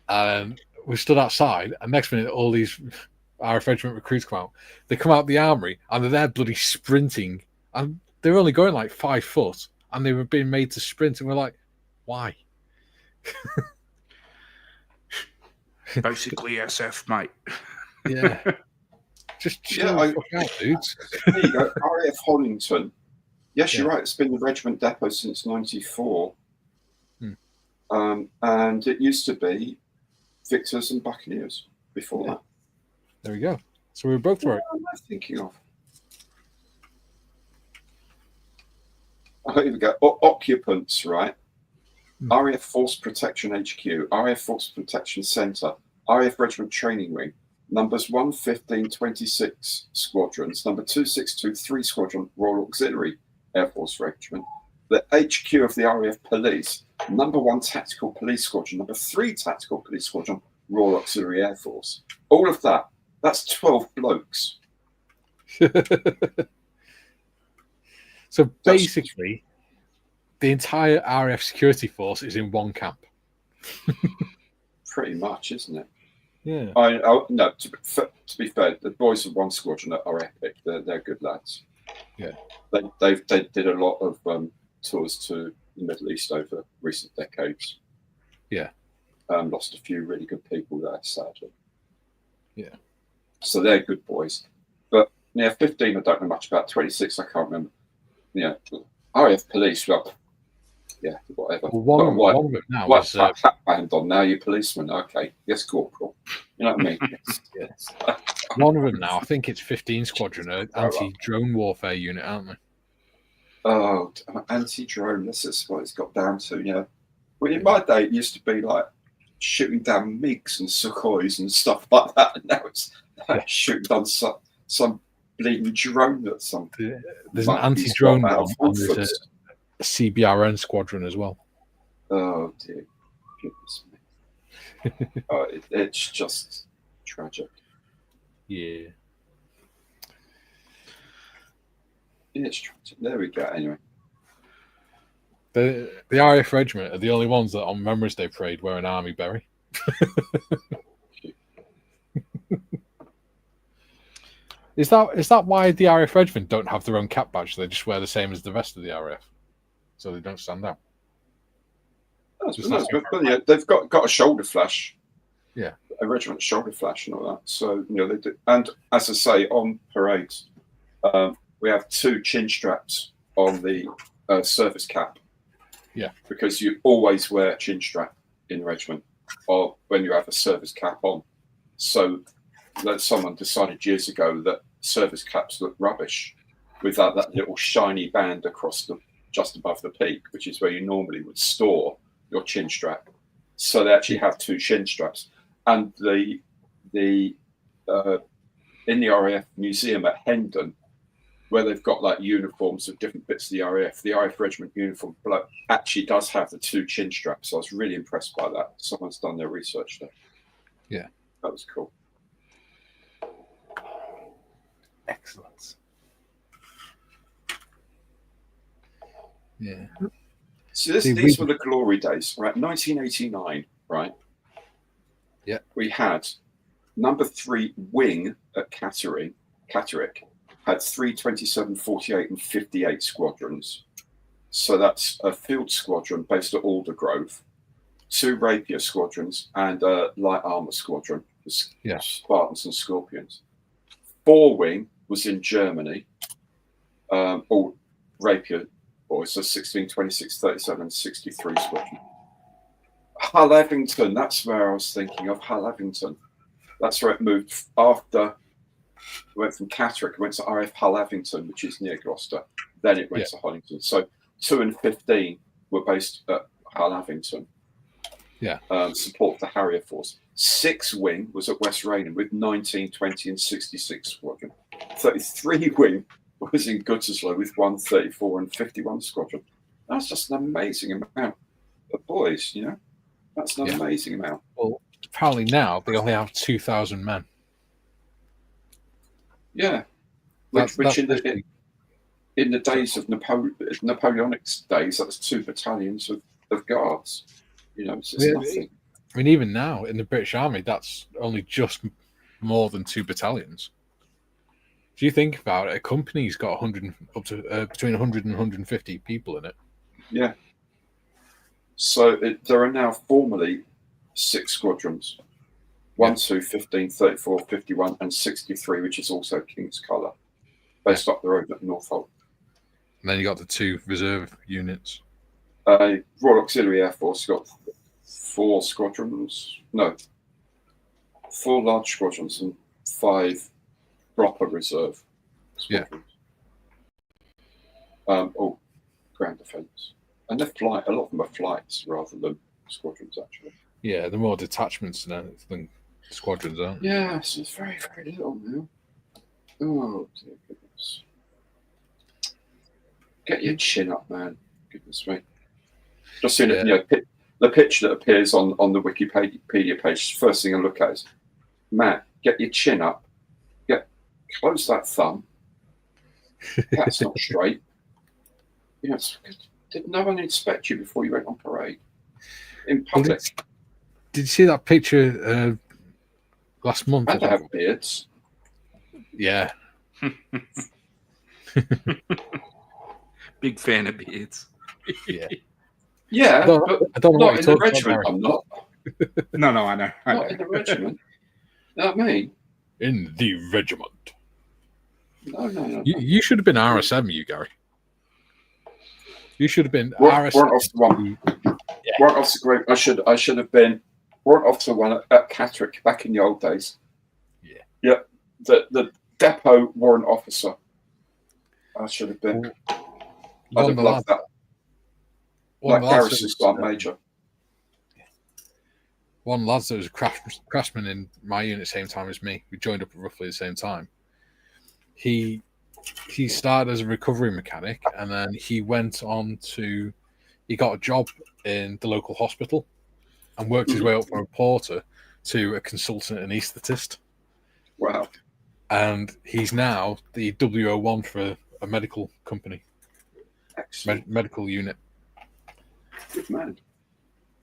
S1: And we stood outside, and next minute, all these RF Regiment recruits come out. They come out the armory, and they're there bloody sprinting. And they're only going like 5 foot, and they were being made to sprint. And we're like, why?
S2: Basically, SF, mate.
S1: Yeah. Just chill the fuck out, dudes.
S3: There you go. RAF Hollington. Yes, you're right. It's been the regiment depot since '94. And it used to be Victors and Buccaneers before that.
S1: There we go. So we were both right.
S3: What am I thinking of? Oh, here we go. Occupants, right? RAF Force Protection HQ, RAF Force Protection Centre, RAF Regiment Training Wing, numbers 115, 26 squadrons, number 2623 Squadron, Royal Auxiliary Air Force Regiment, the HQ of the RAF Police, number 1 Tactical Police Squadron, number 3 Tactical Police Squadron, Royal Auxiliary Air Force. All of that, that's 12 blokes.
S1: So basically, the entire RAF security force is in one camp.
S3: Pretty much, isn't it?
S1: Yeah.
S3: No, to be fair, the boys of one squadron are epic. They're good lads.
S1: Yeah.
S3: They did a lot of tours to the Middle East over recent decades.
S1: Yeah.
S3: Lost a few really good people there, sadly.
S1: Yeah.
S3: So they're good boys. But 15 I don't know much about. 26 I can't remember. Yeah. RAF Police, well, yeah, whatever.
S1: Well, one of them now
S3: What's
S1: is
S3: that band on now? You policeman? Okay, yes, corporal. You know what I mean? Yes.
S1: One of them now. I think it's 15 Squadron, anti-drone warfare unit, aren't they?
S3: Oh, anti-drone. This is what it's got down to. Yeah. Well, in my day, it used to be like shooting down MiGs and Sukhois and stuff like that. And now it's shooting down some bleeding drone at some.
S1: There's an anti-drone one, and there's a CBRN squadron as well.
S3: Oh dear, goodness me! It's just tragic.
S1: Yeah,
S3: it's tragic. There we go. Anyway,
S1: the RAF Regiment are the only ones that on Remembrance Day parade wear an army berry. Is that why the RAF Regiment don't have their own cap badge? They just wear the same as the rest of the RAF, so they don't stand out.
S3: But yeah, they've got a shoulder flash.
S1: Yeah,
S3: a regiment shoulder flash and all that. So they do. And as I say, on parades, we have 2 chin straps on the service cap.
S1: Yeah,
S3: because you always wear a chin strap in the regiment, or when you have a service cap on. So someone decided years ago that service caps look rubbish without that little shiny band across just above the peak, which is where you normally would store your chin strap. So they actually have 2 chin straps. And in the RAF museum at Hendon, where they've got like uniforms of different bits of the RAF Regiment uniform actually does have the 2 chin straps. So I was really impressed by that. Someone's done their research there.
S1: Yeah,
S3: that was cool.
S1: Excellent. Yeah.
S3: So these were the glory days, right? 1989, right?
S1: Yeah.
S3: We had number 3 wing at Catterick had 3 27, 48, and 58 squadrons. So that's a field squadron based at Aldergrove, 2 Rapier squadrons, and a light armor squadron, Spartans and Scorpions. 4 wing was in Germany, all Rapier boys, so 16, 26, 37, 63 squadron. Hull Evington, that's where I was thinking of. Hull Evington. That's where it moved after it went from Catterick, it went to RAF Hull Evington, which is near Gloucester. Then it went to Hollington. So 2 and 15 were based at Hull Evington.
S1: Yeah.
S3: Support the Harrier Force. 6 wing was at West Raynham with 19, 20, and 66 squadron. 33 wing was in Gooterslow with 134 and 51 squadron. That's just an amazing amount of boys, you know. That's an amazing amount.
S1: Well, apparently now they only have 2,000 men.
S3: Yeah, which in the days of Napoleonic days, that was 2 battalions of guards. You know, it's nothing.
S1: I mean, even now in the British Army, that's only just more than 2 battalions. If you think about it, a company's got 100 up to between 100 and 150 people in it.
S3: Yeah. So there are now formally 6 squadrons. 1, 2, 15, 34, 51, and 63, which is also King's Colour, based up the road at Norfolk.
S1: And then you got the 2 reserve units.
S3: Royal Auxiliary Air Force got 4 squadrons. No, 4 large squadrons and 5 proper reserve squadrons. All ground defence. And they're a lot of them are flights rather than squadrons, actually.
S1: Yeah, they're more detachments than squadrons, aren't they?
S3: Yeah, so it's very, very little now. Oh, dear goodness. Get your chin up, man. Goodness me. Just seen it, the picture that appears on the Wikipedia page, first thing I look at is, Matt, get your chin up. Close that thumb. That's not straight. Did no one inspect you before you went on parade? In public.
S1: Did you see that picture last month?
S3: And they have beards.
S1: Yeah.
S2: Big fan of beards.
S1: Yeah.
S3: Yeah, but
S1: I don't know
S3: not in the regiment. I'm not.
S2: No, I know.
S3: Not in the regiment. You know what I mean?
S1: In the regiment.
S3: No.
S1: You should have been RSM, you Gary. You should have been
S3: Warrant
S1: RSM.
S3: Officer 1. Yeah. Warrant Officer Greg. I should have been Warrant Officer 1 at Catterick back in the old days.
S1: Yeah.
S3: Yeah. The depot warrant officer. I should have been. I'd have loved that. Like Garrison Sergeant Major.
S1: One lad that was a craftsman in my unit at the same time as me. We joined up at roughly the same time. He started as a recovery mechanic, and then he went on to he got a job in the local hospital and worked his way up from a porter to a consultant anaesthetist.
S3: Wow.
S1: And he's now the WO1 for a medical company.
S3: Excellent.
S1: Medical unit.
S3: Good man.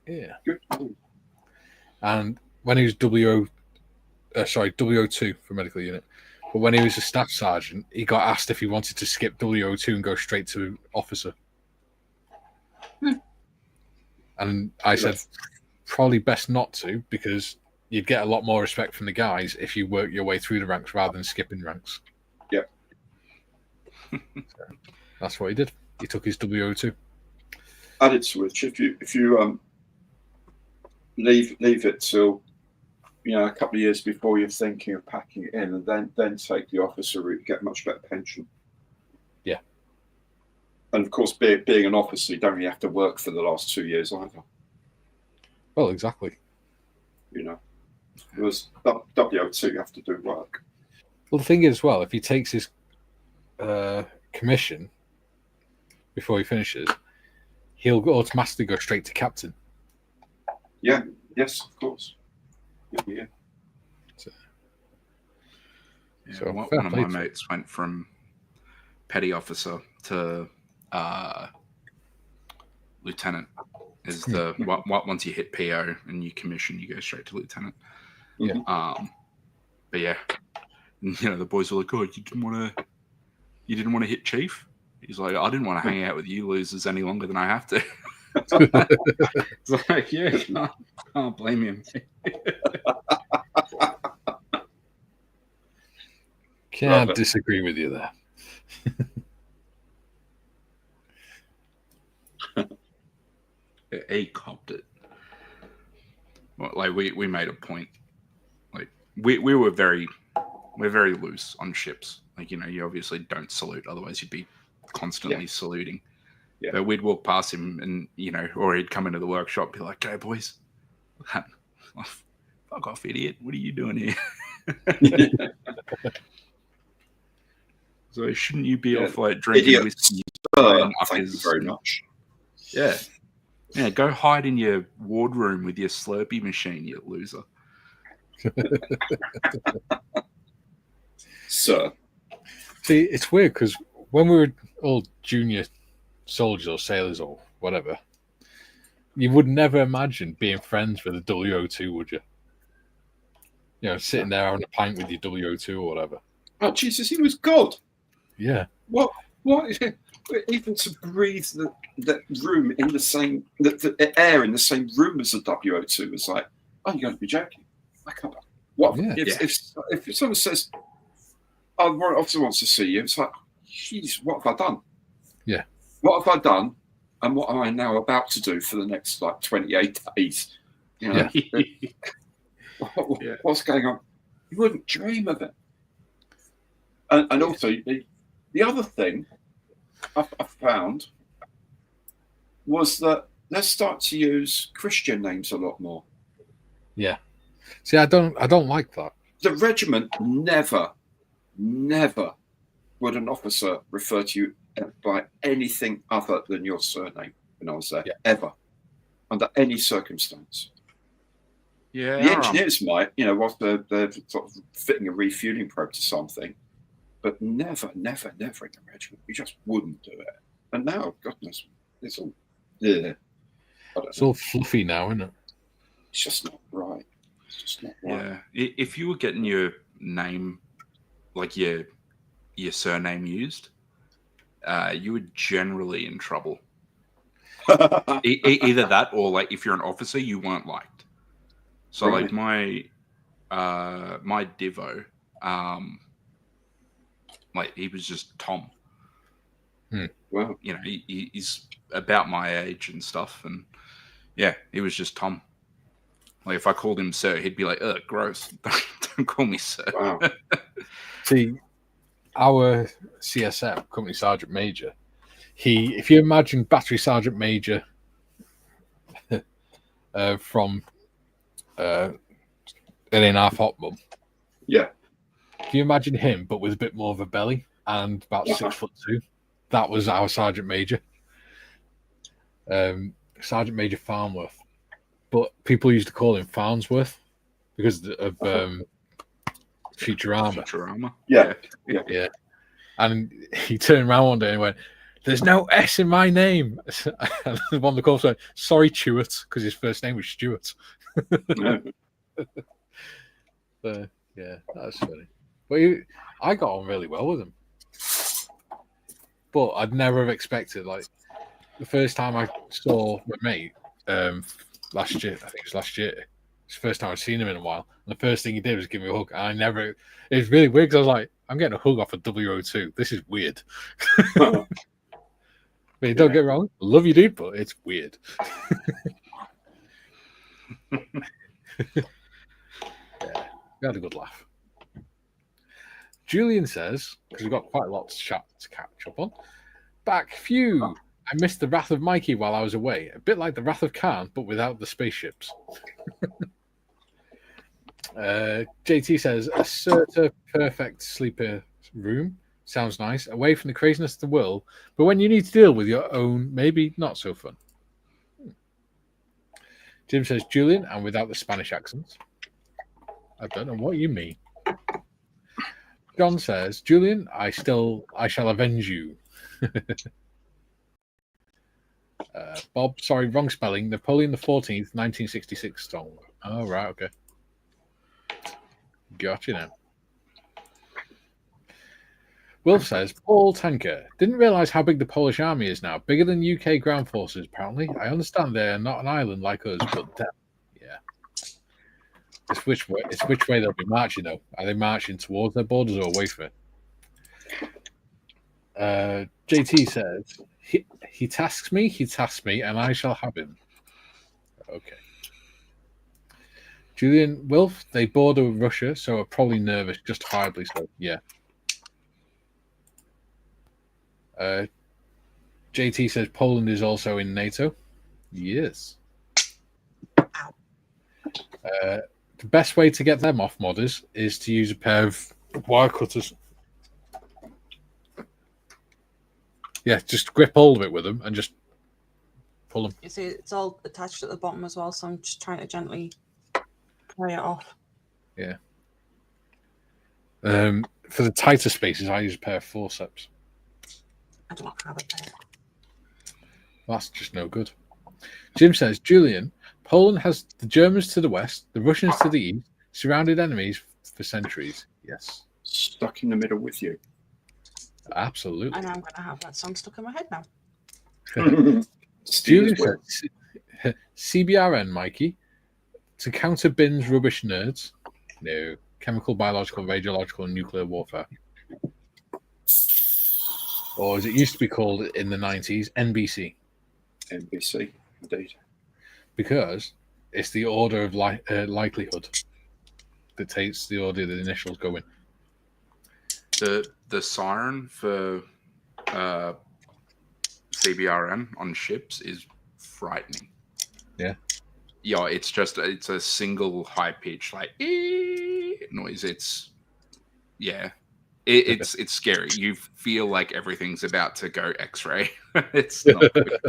S1: Yeah.
S3: Good man.
S1: And when he was WO2 for medical unit, but when he was a staff sergeant, he got asked if he wanted to skip WO2 and go straight to officer. And I said, probably best not to, because you'd get a lot more respect from the guys if you work your way through the ranks rather than skipping ranks.
S3: Yeah.
S1: So that's what he did. He took his WO2.
S3: Added switch. If you leave it till a couple of years before you're thinking of packing it in, and then take the officer route, get much better pension.
S1: Yeah.
S3: And of course, being an officer, you don't really have to work for the last 2 years either.
S1: Well, exactly.
S3: Whereas WO2, you have to do work.
S1: Well, the thing is, as well, if he takes his commission before he finishes, he'll automatically go straight to captain.
S3: Yeah. Yes, of course. Yeah.
S2: So one of my mates went from petty officer to lieutenant. Is the once you hit PO and you commission, you go straight to lieutenant.
S1: Yeah.
S2: But yeah, the boys were like, "Oh, you didn't want to hit chief?" He's like, "I didn't want to hang out with you losers any longer than I have to." It's like, yeah, can't blame him.
S1: Can't disagree with you there.
S2: He copped it. Well, like we made a point. Like we're very loose on ships. Like you obviously don't salute, otherwise you'd be constantly saluting. Yeah. But we'd walk past him and or he'd come into the workshop, be like, "Hey boys, fuck off, idiot! What are you doing here?" So shouldn't you be off like drinking whiskey?
S3: Thank you very much.
S2: Yeah. Yeah, go hide in your wardroom with your Slurpee machine, you loser.
S3: Sir.
S1: See, it's weird because when we were all junior soldiers or sailors or whatever, You would never imagine being friends with a WO2, would you? You know, sitting there having a pint with your WO2 or whatever.
S3: Oh Jesus, he was God.
S1: Yeah.
S3: What? Even to breathe the room in the same, the air in the same room as a WO2 was like, oh, you're going to be joking. I can't. What?
S1: Yeah.
S3: If someone says, oh, the warrant officer wants to see you, it's like, geez, what have I done?
S1: Yeah.
S3: What have I done? And what am I now about to do for the next 28 days? You know, what's going on? You wouldn't dream of it. And also, the other thing I found was that let's start to use Christian names a lot more.
S1: Yeah. See, I don't like that.
S3: The regiment never would an officer refer to you by anything other than your surname when I was there, ever, under any circumstance.
S2: Yeah,
S3: the engineers might, whilst they're sort of fitting a refueling probe to something, but never in the regiment. You just wouldn't do it. And now, goodness, it's all,
S1: it's all fluffy now, isn't it?
S3: It's just not right. It's just not right.
S2: Yeah, if you were getting your name, like your surname used, you were generally in trouble. Either that, or like if you're an officer, you weren't liked. So like my Divo, like he was just Tom.
S3: Wow.
S2: He's about my age and stuff, and yeah, he was just Tom. Like if I called him sir, he'd be like, "Ugh, gross! Don't call me sir."
S3: Wow.
S1: See, our CSM, Company Sergeant Major, if you imagine Battery Sergeant Major from in Half Hot Mum.
S3: Yeah.
S1: Can you imagine him, but with a bit more of a belly and about 6'2"? That was our Sergeant Major. Sergeant Major Farnworth. But people used to call him Farnsworth because of Futurama.
S3: Yeah.
S1: And he turned around one day and went, "There's no S in my name." And one of the calls went, "Sorry, Chewett," because his first name was Stuart. Yeah, that's funny. But I got on really well with him. But I'd never have expected, like, the first time I saw my mate last year, I think it was last year, it's the first time I'd seen him in a while. And the first thing he did was give me a hug. And it was really weird because I was like, I'm getting a hug off a WO2. This is weird. But don't get me wrong, I love you, dude, but it's weird. Yeah, we had a good laugh. Julian says, because we've got quite a lot to catch up on. Back, phew. I missed the Wrath of Mikey while I was away. A bit like the Wrath of Khan, but without the spaceships. JT says, a Serta perfect sleeper room. Sounds nice. Away from the craziness of the world, but when you need to deal with your own, maybe not so fun. Jim says, Julian, and without the Spanish accents. I don't know what you mean. John says, Julian, I shall avenge you. Bob, sorry, wrong spelling. Napoleon the 14th, 1966 song. Oh, right, okay. Gotcha now. Wilf says, Paul Tanker, didn't realise how big the Polish army is now. Bigger than UK ground forces, apparently. I understand they're not an island like us, but damn. Yeah. It's which way they'll be marching, though. Are they marching towards their borders or away from it? JT says, he tasks me, and I shall have him. Okay. Julian, Wilf, they border with Russia, so are probably nervous, justifiably so. Yeah. JT says Poland is also in NATO. Yes. The best way to get them off modders is to use a pair of wire cutters. Yeah, just grip hold of it with them and just pull them.
S4: You see, it's all attached at the bottom as well, so I'm just trying to gently pry it off.
S1: Yeah. For the tighter spaces, I use a pair of forceps.
S4: I don't have a pair.
S1: That's just no good. Jim says, Julian, Poland has the Germans to the west, the Russians to the east, surrounded enemies for centuries. Yes.
S3: Stuck in the middle with you.
S1: Absolutely.
S4: And I'm going to have that song stuck in my head now.
S1: Julian says, CBRN, Mikey, to counter bins rubbish nerds. No. Chemical, biological, radiological, and nuclear warfare. Or as it used to be called in the 90s, NBC.
S3: NBC, indeed.
S1: Because it's the order of likelihood that takes the order the initials go in.
S2: The siren for CBRN on ships is frightening.
S1: Yeah.
S2: Yeah, it's a single high pitch like noise. It's it's scary. You feel like everything's about to go X-ray. It's not good.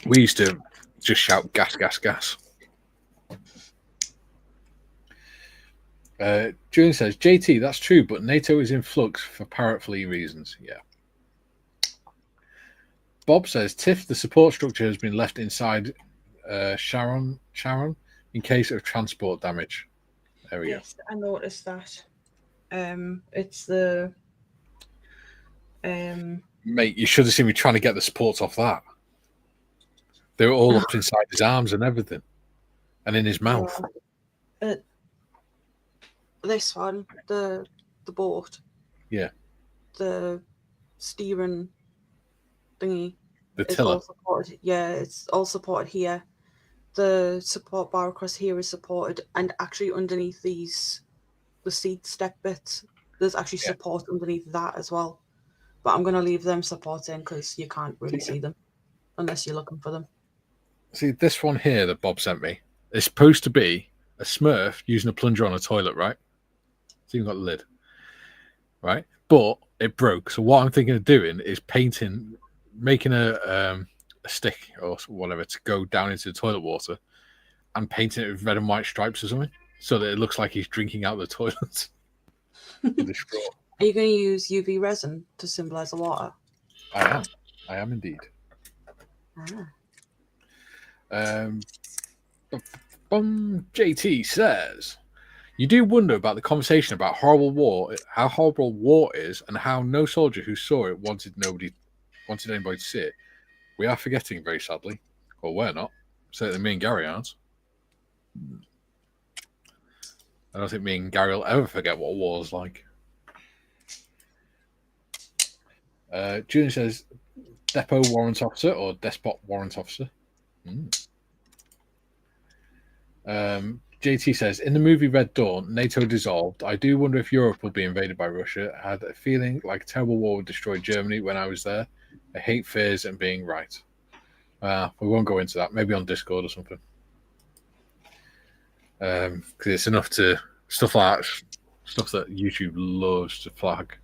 S1: We used to just shout gas, gas, gas. Julian says, JT, that's true, but NATO is in flux for parrot flea reasons. Yeah. Bob says, Tiff, the support structure has been left inside Sharon in case of transport damage. There we go.
S4: I noticed that. It's the...
S1: Mate, you should have seen me trying to get the supports off that. They were all up inside his arms and everything. And in his mouth.
S4: This one, the boat.
S1: Yeah.
S4: The steering thingy.
S1: The tiller.
S4: It's all supported here. The support bar across here is supported, and actually underneath the seat step bits, there's actually support underneath that as well. But I'm going to leave them support in because you can't really see them unless you're looking for them.
S1: See, this one here that Bob sent me is supposed to be a Smurf using a plunger on a toilet, right? It's even got the lid, right? But it broke. So what I'm thinking of doing is making a stick or whatever to go down into the toilet water and painting it with red and white stripes or something so that it looks like he's drinking out the toilet. With a straw.
S4: Are you going to use UV resin to symbolize the water?
S1: I am indeed. JT says, you do wonder about the conversation about how horrible war is, and how no soldier who saw it wanted anybody to see it. We are forgetting, very sadly. Well, we're not. Certainly me and Gary aren't. I don't think me and Gary will ever forget what war is like. Julian says, Depot Warrant Officer or Despot Warrant Officer. JT says, in the movie Red Dawn, NATO dissolved. I do wonder if Europe will be invaded by Russia. I had a feeling like a terrible war would destroy Germany when I was there. I hate fears and being right. We won't go into that. Maybe on Discord or something. Because it's enough to stuff that YouTube loves to flag.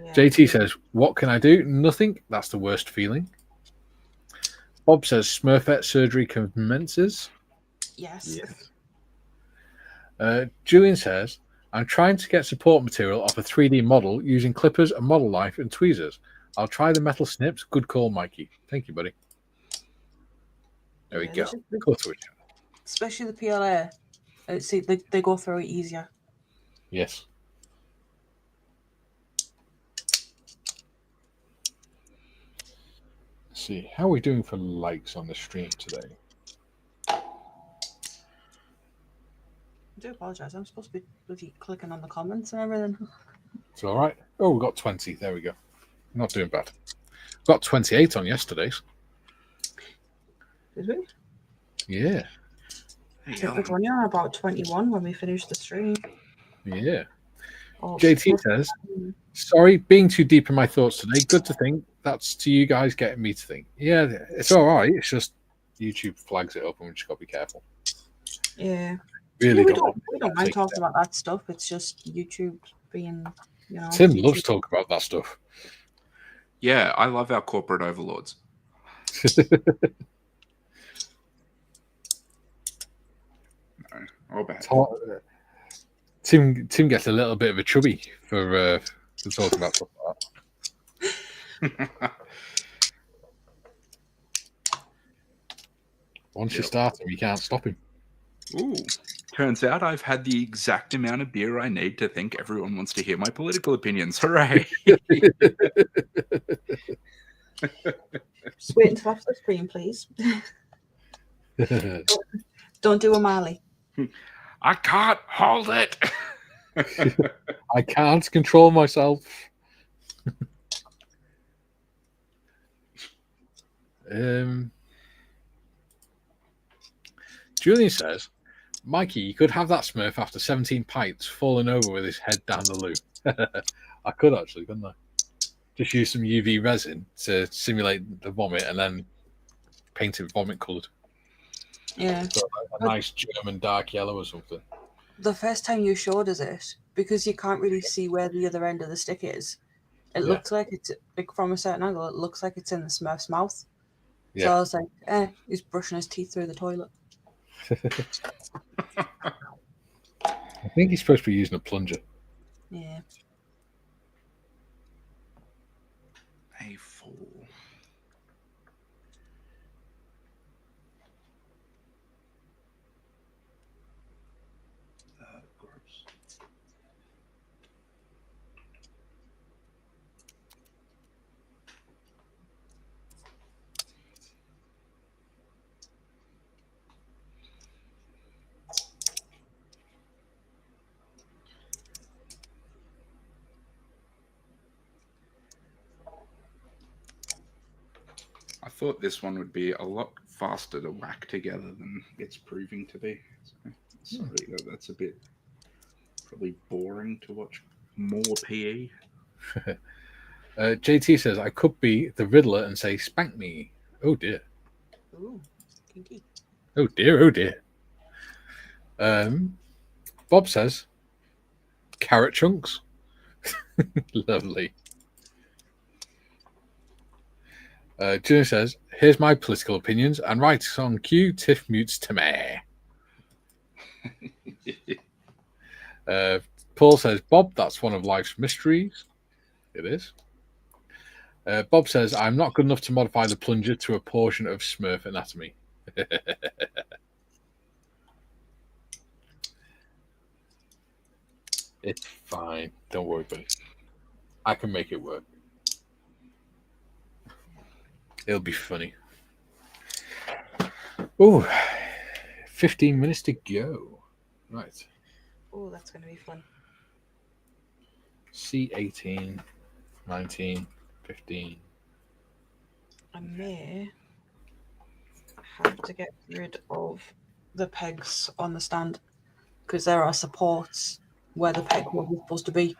S1: Yeah. JT says, what can I do? Nothing. That's the worst feeling. Bob says, Smurfette surgery commences.
S4: Yes.
S1: Julian says, I'm trying to get support material off a 3D model using clippers, a model knife, and tweezers. I'll try the metal snips. Good call, Mikey. Thank you, buddy. There we go. Go to it.
S4: Especially the PLA. See, they go through it easier.
S1: Yes. Let's see. How are we doing for likes on the stream today?
S4: I do apologise. I'm supposed to be bloody clicking on the comments and everything.
S1: It's all right. Oh, we got 20. There we go. Not doing bad. Got 28 on yesterday's.
S4: Did we?
S1: Yeah.
S4: I think we're only on about 21 when we finish the stream.
S1: Yeah. JT says, sorry, being too deep in my thoughts today. Good to think. That's to you guys getting me to think. Yeah, it's all right. It's just YouTube flags it up and we just got to be careful.
S4: Yeah.
S1: Really
S4: we don't mind talking about that stuff. It's just YouTube being,
S1: Tim loves talking about that stuff.
S2: Yeah, I love our corporate overlords.
S1: Tim gets a little bit of a chubby for talking about stuff like that. Once you start him, you can't stop him.
S2: Ooh. Turns out I've had the exact amount of beer I need to think everyone wants to hear my political opinions. Hooray!
S4: Just wait until after the stream, please. Don't do a Marley.
S2: I can't hold it.
S1: I can't control myself. Julian says, Mikey, you could have that Smurf after 17 pints falling over with his head down the loo. I could actually, couldn't I? Just use some UV resin to simulate the vomit and then paint it vomit coloured.
S4: Yeah.
S1: So a nice German dark yellow or something.
S4: The first time you showed us it, because you can't really see where the other end of the stick is, it looks like it's, like, from a certain angle, it looks like it's in the Smurf's mouth. So I was like, he's brushing his teeth through the toilet.
S1: I think he's supposed to be using a plunger.
S4: Yeah.
S2: A fool. Gross. I thought this one would be a lot faster to whack together than it's proving to be. So, sorry, that's a bit probably boring to watch more PE.
S1: JT says, I could be the Riddler and say, spank me. Oh, dear.
S4: Ooh, kinky.
S1: Oh, dear, oh, dear. Bob says, carrot chunks. Lovely. Julian says, here's my political opinions, and right on cue, Tiff mutes Timmy. Paul says, Bob, that's one of life's mysteries. It is. Bob says, I'm not good enough to modify the plunger to a portion of Smurf anatomy. It's fine. Don't worry about it. I can make it work. It'll be funny. Oh, 15 minutes to go. Right.
S4: Oh, that's going to be fun.
S1: C18, 19, 15.
S4: I may have to get rid of the pegs on the stand because there are supports where the peg was supposed to be,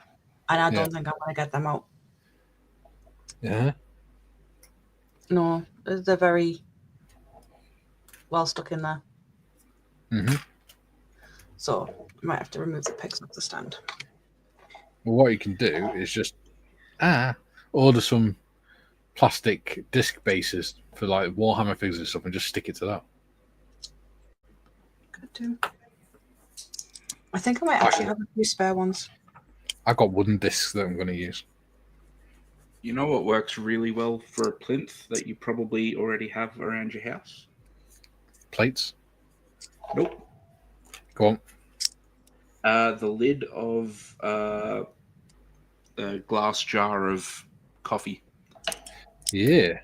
S4: and I don't think I'm going to get them out.
S1: Yeah.
S4: No, they're very well stuck in there.
S1: Mm-hmm.
S4: So I might have to remove the pegs off the stand.
S1: Well, what you can do is just order some plastic disc bases for like Warhammer figures and stuff and just stick it to that.
S4: Could do. I think I might actually have a few spare ones.
S1: I've got wooden discs that I'm going to use.
S2: You know what works really well for a plinth that you probably already have around your house?
S1: Plates?
S2: Nope.
S1: Go on.
S2: The lid of a glass jar of coffee.
S1: Yeah.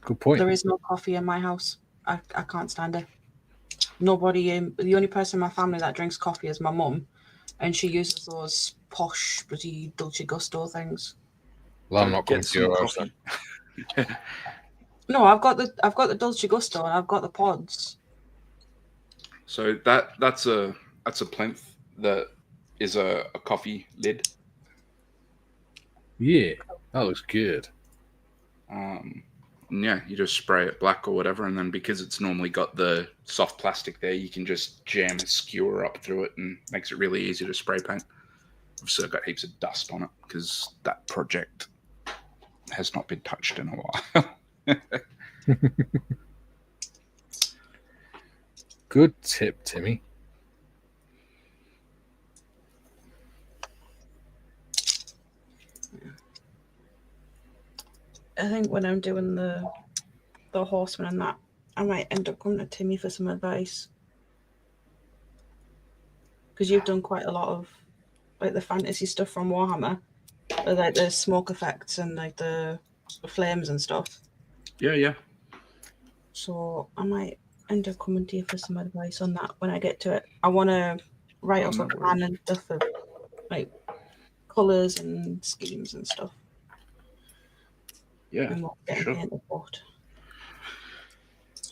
S1: Good point.
S4: There is no coffee in my house. I can't stand it. Nobody, the only person in my family that drinks coffee is my mum, and she uses those posh, bloody Dolce Gusto things.
S1: Well, I'm not going to your house then.
S4: No, I've got the Dolce Gusto and I've got the pods.
S2: So that's a plinth that is a coffee lid.
S1: Yeah, that looks good.
S2: Yeah, you just spray it black or whatever, and then because it's normally got the soft plastic there, you can just jam a skewer up through it and makes it really easy to spray paint. I've still got heaps of dust on it because that project has not been touched in a while.
S1: Good tip, Timmy.
S4: I think when I'm doing the horseman and that, I might end up coming to Timmy for some advice. Because you've done quite a lot of like the fantasy stuff from Warhammer, like the smoke effects and like the flames and stuff.
S2: Yeah.
S4: So I might end up coming to you for some advice on that when I get to it. I want to write up a plan and stuff of like colours and schemes and stuff.
S2: Yeah,
S4: and what getting
S2: sure.
S4: painted what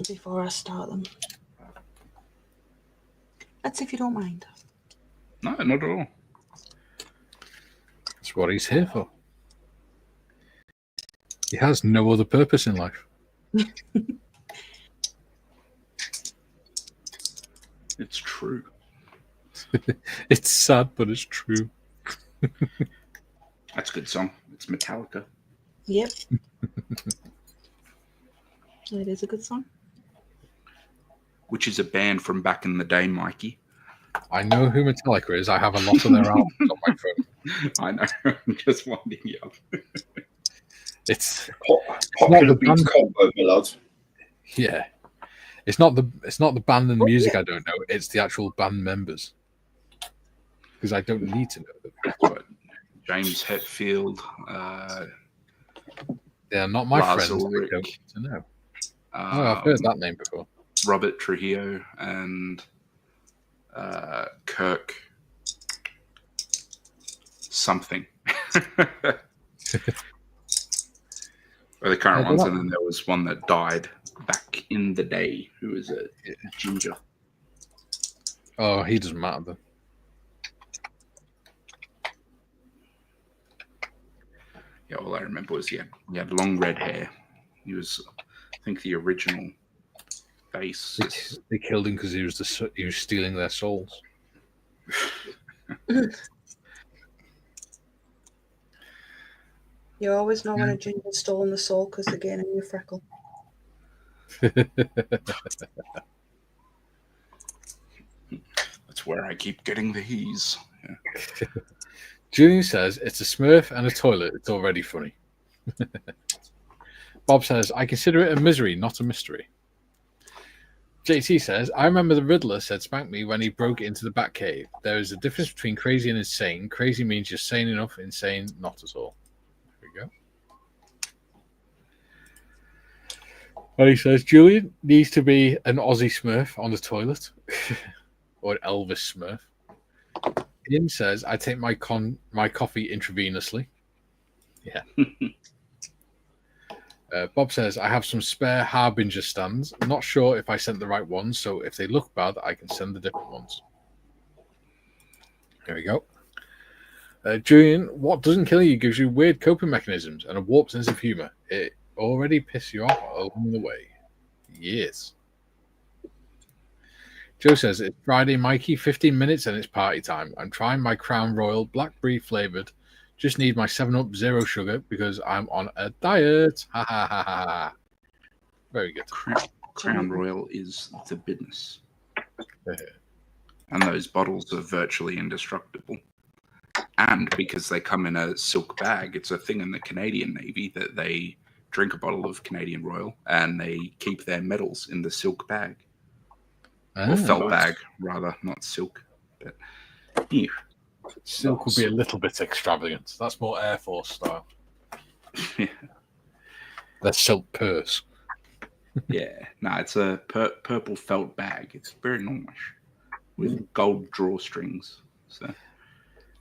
S4: before I start them. That's if you don't mind.
S2: No, not at all.
S1: That's what he's here for. He has no other purpose in life.
S2: It's true.
S1: It's sad, but it's true.
S2: That's a good song. It's Metallica.
S4: Yep. It is a good song.
S2: Which is a band from back in the day, Mikey.
S1: I know who Metallica is. I have a lot of their albums on my phone.
S2: I know. I'm just winding you up.
S1: It's
S3: popular beats combo, my lad.
S1: Yeah. It's not the band and the music I don't know. It's the actual band members. Because I don't need to know them.
S2: What? James Hetfield.
S1: They're not my
S2: Lars
S1: friends.
S2: Ulrich.
S1: I don't need to know. I've heard that name before.
S2: Robert Trujillo and Kirk something. Or the current ones, and then there was one that died back in the day who was a ginger.
S1: Oh, he doesn't matter then.
S2: Yeah, all I remember was he had long red hair. He was, I think, the original bass.
S1: They killed him because he was stealing their souls.
S4: You always know when a ginger's stolen the soul because they're gaining your freckle.
S2: That's where I keep getting the he's. Yeah.
S1: Julian says, it's a smurf and a toilet. It's already funny. Bob says, I consider it a misery, not a mystery. JT says, I remember the Riddler said spank me when he broke into the Batcave. There is a difference between crazy and insane. Crazy means you're sane enough, insane, not at all. There we go. And he says, Julian needs to be an Aussie smurf on the toilet. Or an Elvis smurf. Ian says, I take my coffee intravenously. Yeah. Bob says, I have some spare Harbinger stands. Not sure if I sent the right ones, so if they look bad, I can send the different ones. There we go. Julian, what doesn't kill you gives you weird coping mechanisms and a warped sense of humor. It already pissed you off along the way. Yes. Joe says, it's Friday, Mikey, 15 minutes and it's party time. I'm trying my Crown Royal Black Brie flavoured. Just need my 7-Up zero sugar because I'm on a diet. Ha ha ha ha. Very good.
S2: Crown Royal is the business. And those bottles are virtually indestructible. And because they come in a silk bag, it's a thing in the Canadian Navy that they drink a bottle of Canadian Royal and they keep their medals in the silk bag. Or felt bag, rather, not silk. But yeah.
S1: Silk would be a little bit extravagant. That's more Air Force style.
S2: Yeah.
S1: That's silk purse.
S2: Yeah. No, it's a purple felt bag. It's very normal with gold drawstrings. So,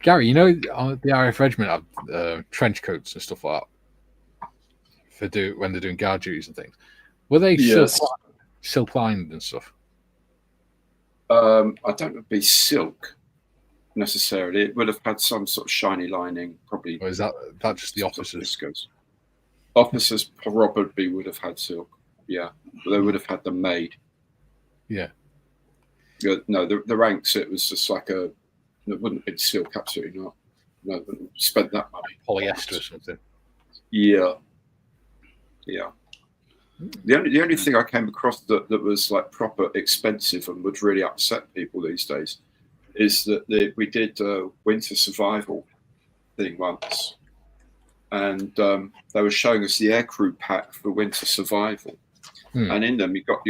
S1: Gary, you know the RF Regiment have trench coats and stuff like that when they're doing guard duties and things. Were they silk lined and stuff?
S3: I don't know if it'd be silk necessarily. It would have had some sort of shiny lining, probably.
S1: Or is that just the officers?
S3: Officers probably would have had silk. Yeah, but they would have had them made.
S1: Yeah.
S3: No, the ranks. It was just like it wouldn't have been silk. Absolutely not. No, wouldn't have spent that money.
S1: Polyester or something.
S3: Yeah. Yeah. The only thing I came across that was like proper expensive and would really upset people these days is that we did a winter survival thing once, and they were showing us the aircrew pack for winter survival. And in them, you've got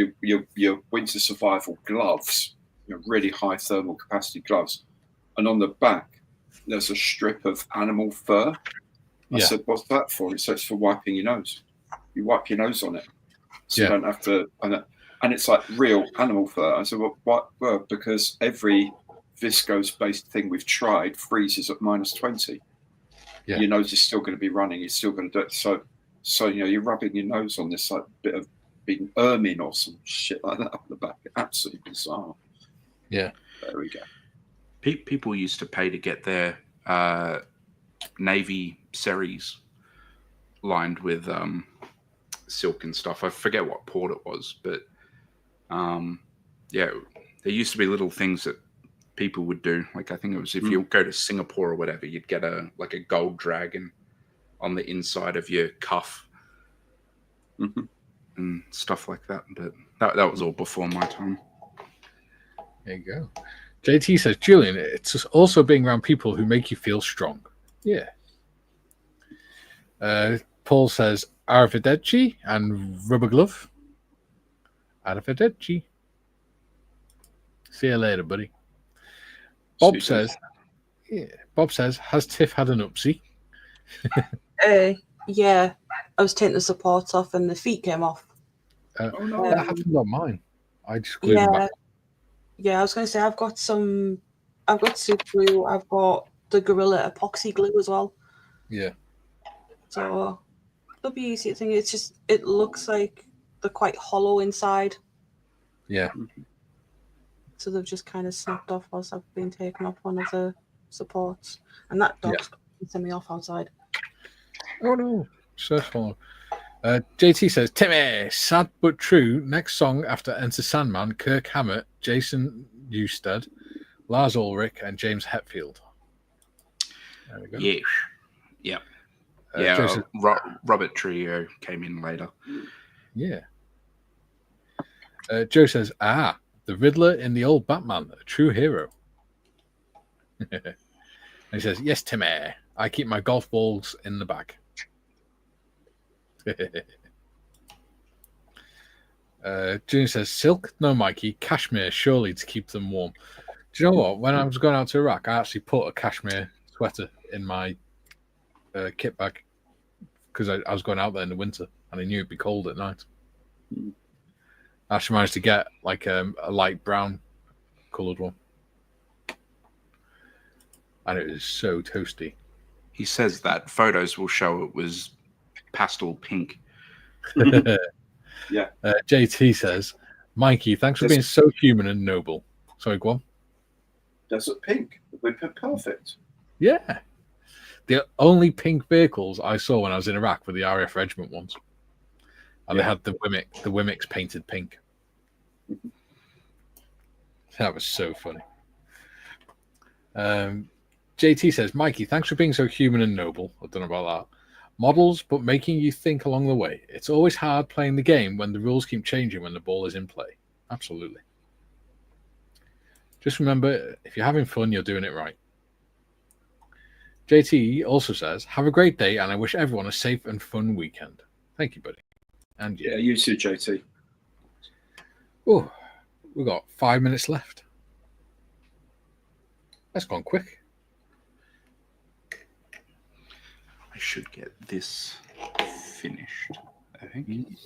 S3: your winter survival gloves, really high thermal capacity gloves. And on the back, there's a strip of animal fur. I said, what's that for? He said, it's for wiping your nose. You wipe your nose on it. So you don't have to. And it's like real animal fur. I said, well, what? Well, because every viscose-based thing we've tried freezes at -20. Yeah. Your nose is still going to be running. You're still going to do it. So you're rubbing your nose on this like bit of being ermine or some shit like that on the back. Absolutely bizarre.
S1: Yeah.
S3: There we go.
S2: People used to pay to get their Navy series lined with silk and stuff. I forget what port it was, but there used to be little things that people would do. Like I think it was if you go to Singapore or whatever, you'd get a gold dragon on the inside of your cuff and stuff like that. But that was all before my time.
S1: There you go. JT says, Julian, it's also being around people who make you feel strong. Yeah. Paul says, Arrivederci and rubber glove. Arrivederci. See you later, buddy. Bob says, has Tiff had an upsie?
S4: Yeah. I was taking the supports off and the feet came off.
S1: That happened on mine. I just glued them back.
S4: Yeah, I was going to say, I've got super glue. I've got the Gorilla epoxy glue as well. Yeah. So it'll be easy. Thing. It's just, it looks like they're quite hollow inside.
S1: Yeah.
S4: So they've just kind of snapped off whilst I've been taking off one of the supports. And that dog's sent me off outside.
S1: Oh no. Stressful. JT says, Timmy, sad but true. Next song after Enter Sandman, Kirk Hammett, Jason Newsted, Lars Ulrich, and James Hetfield. There we go.
S2: Yeah. Joseph... Robert Trio came in later.
S1: Yeah. Joe says, the Riddler in the old Batman, a true hero. And he says, yes, Timmy, I keep my golf balls in the bag. June says, silk? No, Mikey. Cashmere, surely, to keep them warm. Do you know what? When I was going out to Iraq, I actually put a cashmere sweater in my kit bag because I was going out there in the winter and I knew it'd be cold at night. I actually managed to get like a light brown coloured one. And it was so toasty.
S2: He says that photos will show it was pastel pink.
S3: Yeah.
S1: JT says, Mikey, thanks for being so human and noble. Sorry, go on.
S3: Desert pink. We're perfect.
S1: Yeah. The only pink vehicles I saw when I was in Iraq were the RAF Regiment ones. And they had the Wimics painted pink. That was so funny. JT says, Mikey, thanks for being so human and noble. I don't know about that. Models, but making you think along the way. It's always hard playing the game when the rules keep changing when the ball is in play. Absolutely. Just remember, if you're having fun, you're doing it right. JT also says, have a great day, and I wish everyone a safe and fun weekend. Thank you, buddy. And
S3: yeah, you too, JT.
S1: Oh, we've got 5 minutes left. That's gone quick.
S2: I should get this finished, I think.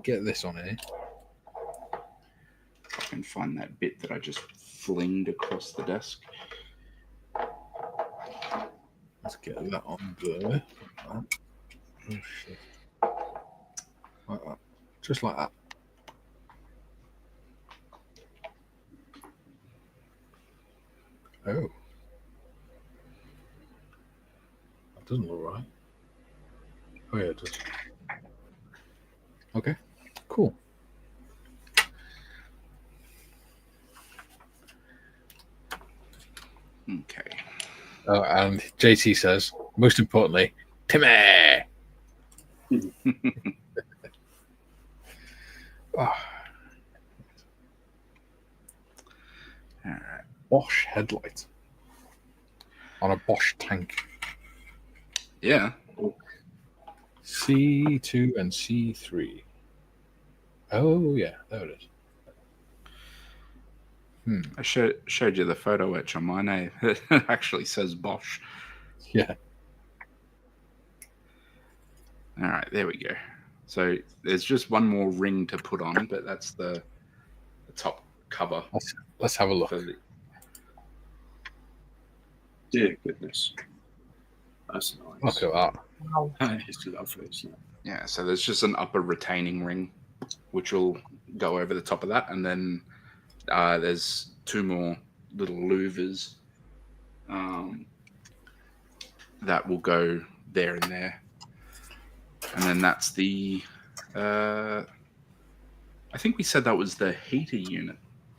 S1: Get this on here.
S2: If I can find that bit that I just flinged across the desk.
S1: Let's get that on there. Oh, shit. Like that. Just like that. Oh. That doesn't look right. Oh, yeah, it does. Okay, cool.
S2: Okay.
S1: Oh, and JT says, most importantly, Timmy! Oh. All right. Bosch headlight on a Bosch tank.
S2: Yeah.
S1: C2 and C3. Oh, yeah, there it is.
S2: I showed you the photo etch on mine. It actually says Bosch.
S1: Yeah.
S2: All right, there we go. So there's just one more ring to put on, but that's the top cover.
S1: Let's have a look.
S3: Dear goodness. That's nice.
S1: Look at that.
S4: Wow.
S3: That is lovely, isn't it?
S2: Yeah, so there's just an upper retaining ring, which will go over the top of that. And then there's two more little louvers that will go there and there. And then that's the... I think we said that was the heater unit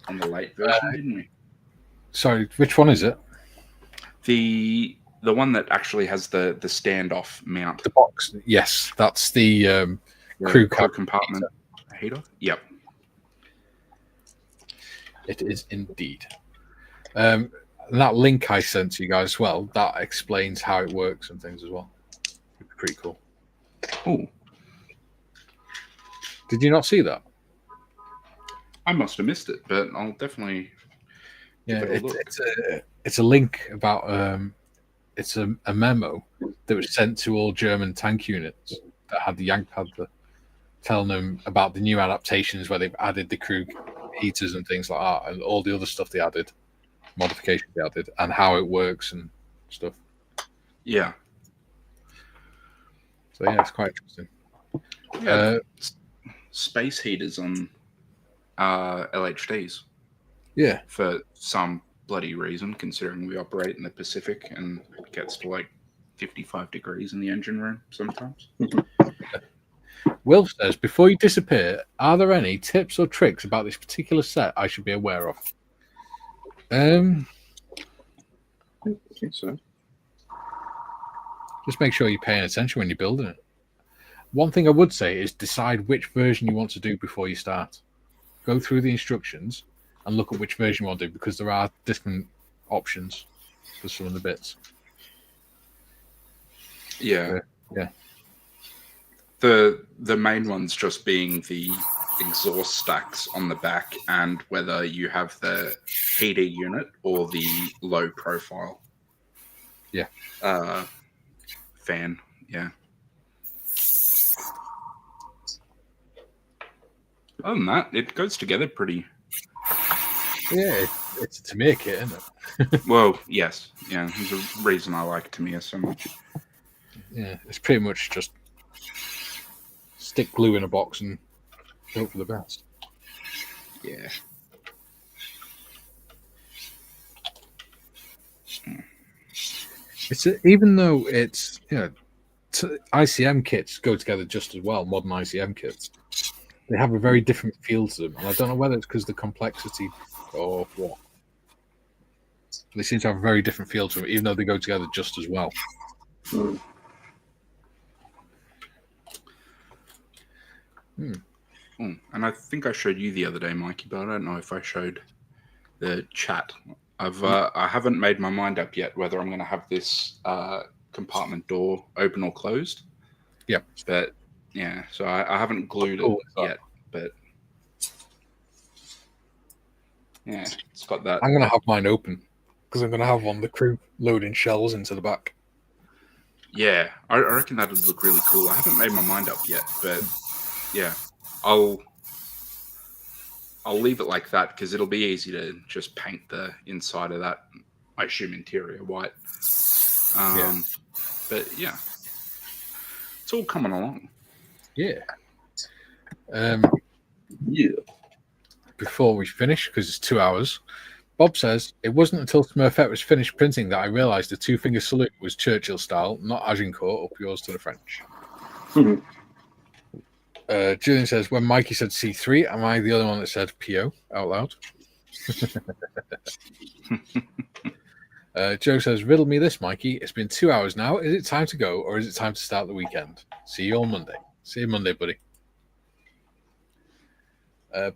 S2: on the late version, didn't we?
S1: Sorry, which one is it?
S2: The one that actually has the standoff mount.
S1: The box. Yes, that's the crew
S2: compartment heater. Yep.
S1: It is indeed. That link I sent to you guys as well, that explains how it works and things as well. It'd be pretty cool.
S2: Oh.
S1: Did you not see that?
S2: I must have missed it, but I'll definitely give it a look.
S1: It's a link about it's a memo that was sent to all German tank units that had the Jagdpanther, telling them about the new adaptations where they've added the crew heaters and things like that, and all the other stuff they added, modifications they added, and how it works and stuff.
S2: Yeah.
S1: So yeah, it's quite interesting.
S2: Yeah, space heaters on LHDs.
S1: Yeah.
S2: For some bloody reason, considering we operate in the Pacific and it gets to like 55 degrees in the engine room sometimes.
S1: Will says, before you disappear, are there any tips or tricks about this particular set I should be aware of?
S3: I think so.
S1: Just make sure you're paying attention when you're building it. One thing I would say is decide which version you want to do before you start. Go through the instructions and look at which version you want to do, because there are different options for some of the bits.
S2: Yeah.
S1: Yeah.
S2: The main ones just being the exhaust stacks on the back and whether you have the heater unit or the low profile.
S1: Yeah.
S2: Fan. Yeah. Other than that, it goes together pretty.
S1: Yeah, it's a Tamiya kit, isn't it?
S2: Well, yes. Yeah, there's a reason I like Tamiya so much.
S1: Yeah, it's pretty much just stick glue in a box and hope for the best.
S2: Yeah.
S1: Even though it's, ICM kits go together just as well, modern ICM kits. They have a very different feel to them, and I don't know whether it's because of the complexity or what. They seem to have a very different feel to them, even though they go together just as well.
S2: And I think I showed you the other day, Mikey, but I don't know if I showed the chat. I haven't made my mind up yet whether I'm going to have this compartment door open or closed.
S1: Yeah.
S2: But yeah, so I haven't glued it yet, but yeah, it's got that.
S1: I'm going to have mine open because I'm going to have one of the crew loading shells into the back.
S2: Yeah, I reckon that would look really cool. I haven't made my mind up yet, but yeah, I'll leave it like that because it'll be easy to just paint the inside of that, I assume, interior white. But yeah, it's all coming along.
S1: Yeah.
S3: Yeah.
S1: Before we finish, because it's 2 hours, Bob says, it wasn't until Smurfette was finished printing that I realised the two-finger salute was Churchill style, not Agincourt, up yours to the French. Julian says, when Mikey said C3, am I the other one that said PO out loud? Joe says, riddle me this, Mikey. It's been 2 hours now. Is it time to go, or is it time to start the weekend? See you on Monday. See you Monday, buddy.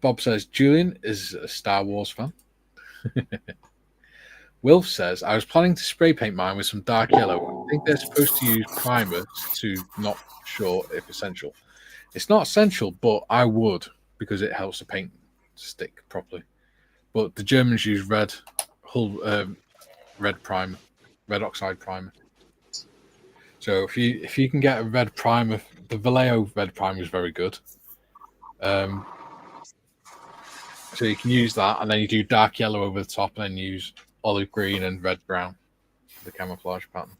S1: Bob says, Julian is a Star Wars fan. Wilf says, I was planning to spray paint mine with some dark yellow think they're supposed to use primers to not sure if essential. It's not essential, but I would because it helps the paint stick properly. But the Germans use red primer, red oxide primer. So if you can get a red primer, the Vallejo red primer is very good. So you can use that, and then you do dark yellow over the top, and then use olive green and red brown for the camouflage pattern.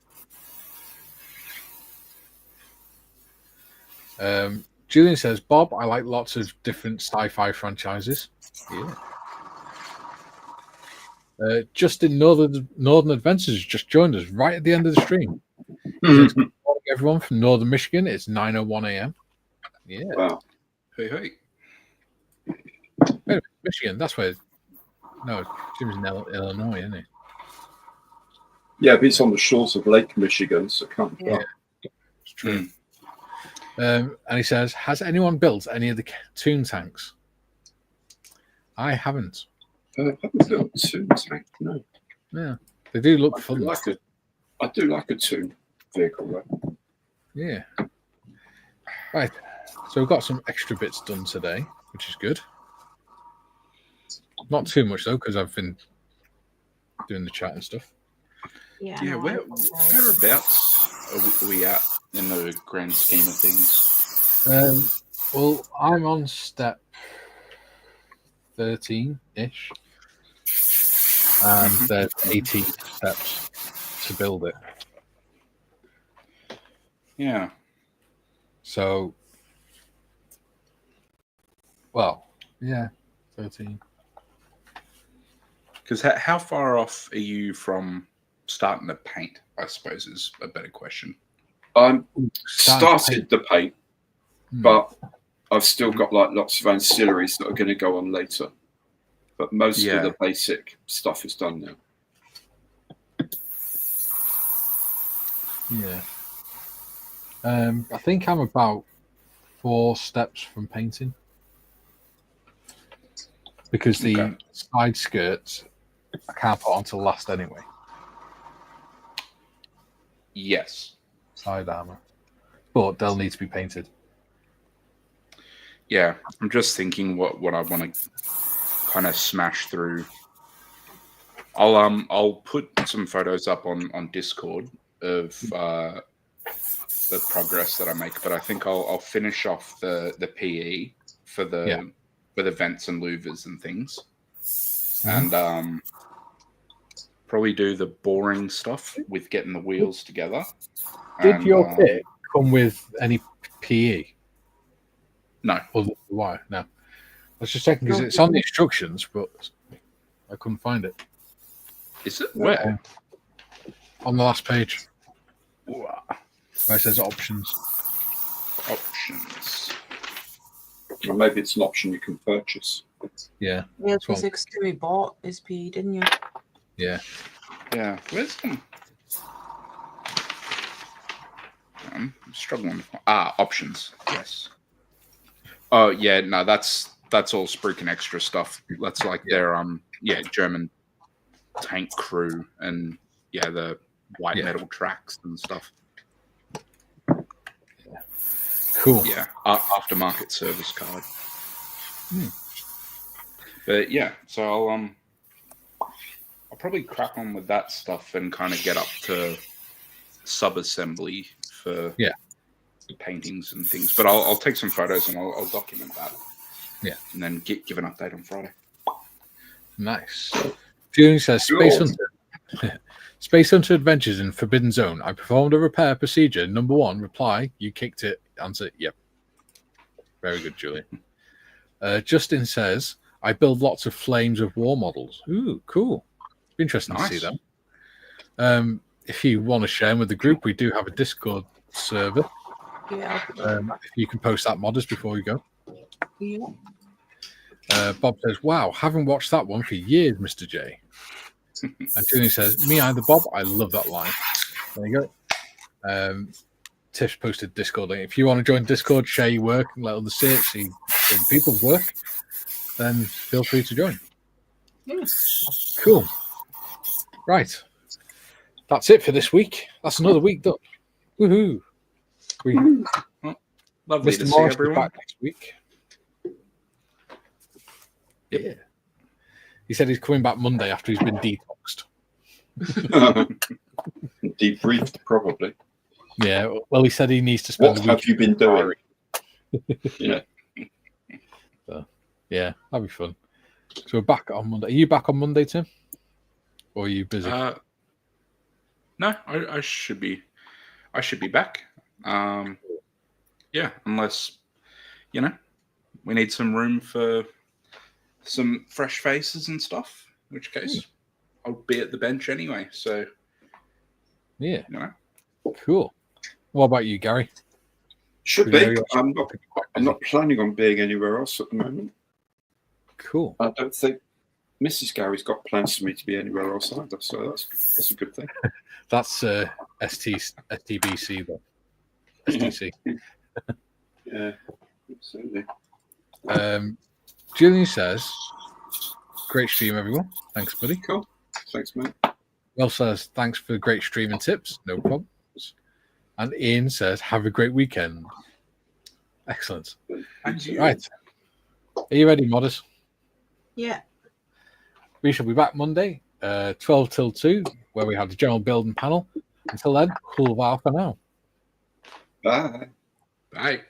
S1: Julian says, Bob, I like lots of different sci-fi franchises. Yeah. Justin Northern Adventures just joined us right at the end of the stream. Good morning, everyone from Northern Michigan. It's 9:01 a.m. Yeah.
S3: Wow.
S2: Hey.
S1: Wait, Michigan, that's where... No, Jim's in Illinois, isn't he?
S3: Yeah, but it's on the shores of Lake Michigan, so it can't be
S1: Yeah. It's true. And he says, has anyone built any of the Toon tanks? I haven't.
S3: I haven't built a Toon tank, no.
S1: Yeah, they do look fun.
S3: I do like a Toon vehicle, though.
S1: Yeah. Right. So we've got some extra bits done today, which is good. Not too much, though, because I've been doing the chat and stuff.
S2: Yeah, whereabouts are we at in the grand scheme of things?
S1: Well, I'm on step 13-ish. And there's 18 steps to build it.
S2: Yeah.
S1: So, well, yeah, 13.
S2: Because how far off are you from starting to paint, I suppose, is a better question.
S3: I'm started the paint, but I've still got like lots of ancillaries that are going to go on later. But most of the basic stuff is done now.
S1: Yeah. I think I'm about 4 steps from painting. Because the side skirts I can't put on till last anyway.
S2: Yes.
S1: Side armor. But they'll need to be painted.
S2: Yeah. I'm just thinking what I want to kind of smash through. I'll put some photos up on Discord of the progress that I make, but I think I'll finish off the PE for the vents and louvers and things, and probably do the boring stuff with getting the wheels together.
S1: Did your kit come with any PE?
S2: No.
S1: Why? No. I was just checking because it's on the instructions, but I couldn't find it.
S2: Is it? Where?
S1: On the last page. Where it says options.
S2: Options.
S3: Or maybe it's an option you can purchase.
S1: Yeah.
S4: Yeah, the physics we bought is PE, didn't you?
S1: Yeah.
S2: Yeah. Where's them? I'm struggling. Options. Yes. Oh yeah, no, that's all Spruik and extra stuff. That's like their German tank crew and the white metal tracks and stuff.
S1: Yeah. Cool.
S2: Yeah, aftermarket service card. But yeah, so I'll probably crack on with that stuff and kind of get up to sub-assembly for paintings and things. But I'll take some photos and I'll document that.
S1: Yeah.
S2: And then give an update on Friday.
S1: Nice. Julian says, Space Hunter Adventures in Forbidden Zone. I performed a repair procedure. Number 1, reply, you kicked it. Answer, yep. Very good, Julian. Justin says, I build lots of Flames of War models. Ooh, cool. Be interesting to see them. If you want to share them with the group, we do have a Discord server.
S4: Yeah.
S1: If you can post that modders before you go.
S4: Yeah.
S1: Bob says, wow, haven't watched that one for years, Mr. J. And Julian says, me either, Bob. I love that line. There you go. Tiff's posted Discord link. If you want to join Discord, share your work, and let others see it, see other people's work, then feel free to join. Cool. Right. that's it for this week. That's another week done. Woohoo!
S2: Lovely
S1: Mr.
S2: to see
S1: Morris is
S2: everyone.
S1: back next week. Yeah. He said he's coming back Monday after he's been detoxed.
S3: Debriefed, probably.
S1: Yeah. Well, he said he needs to spend
S3: What
S1: a week.
S3: have you been doing? Yeah.
S1: So, yeah, that'd be fun. So we're back on Monday. Are you back on Monday, Tim? Or are you busy?
S2: No, I should be. I should be back. Yeah, unless we need some room for some fresh faces and stuff. In which case, I'll be at the bench anyway. So
S1: Yeah.
S2: you know.
S1: Cool. What about you, Gary?
S3: Should
S1: We know
S3: be.
S1: you're
S3: I'm
S1: quite
S3: I'm
S1: busy.
S3: not planning on being anywhere else at the moment.
S1: Cool.
S3: I don't think Mrs. Gary's got plans for me to be anywhere else either, so that's a good thing.
S1: That's STBC though. STC.
S3: Yeah, absolutely.
S1: Julian says, "Great stream, everyone. Thanks, buddy."
S3: Cool. Thanks, mate.
S1: Will says, "Thanks for the great stream and tips. No problems." And Ian says, "Have a great weekend." Excellent.
S2: And you.
S1: Right. Are you ready, modders?
S4: Yeah.
S1: We shall be back Monday, 12 till 2, where we have the general building panel. Until then, cool while for now.
S3: Bye.
S2: Bye.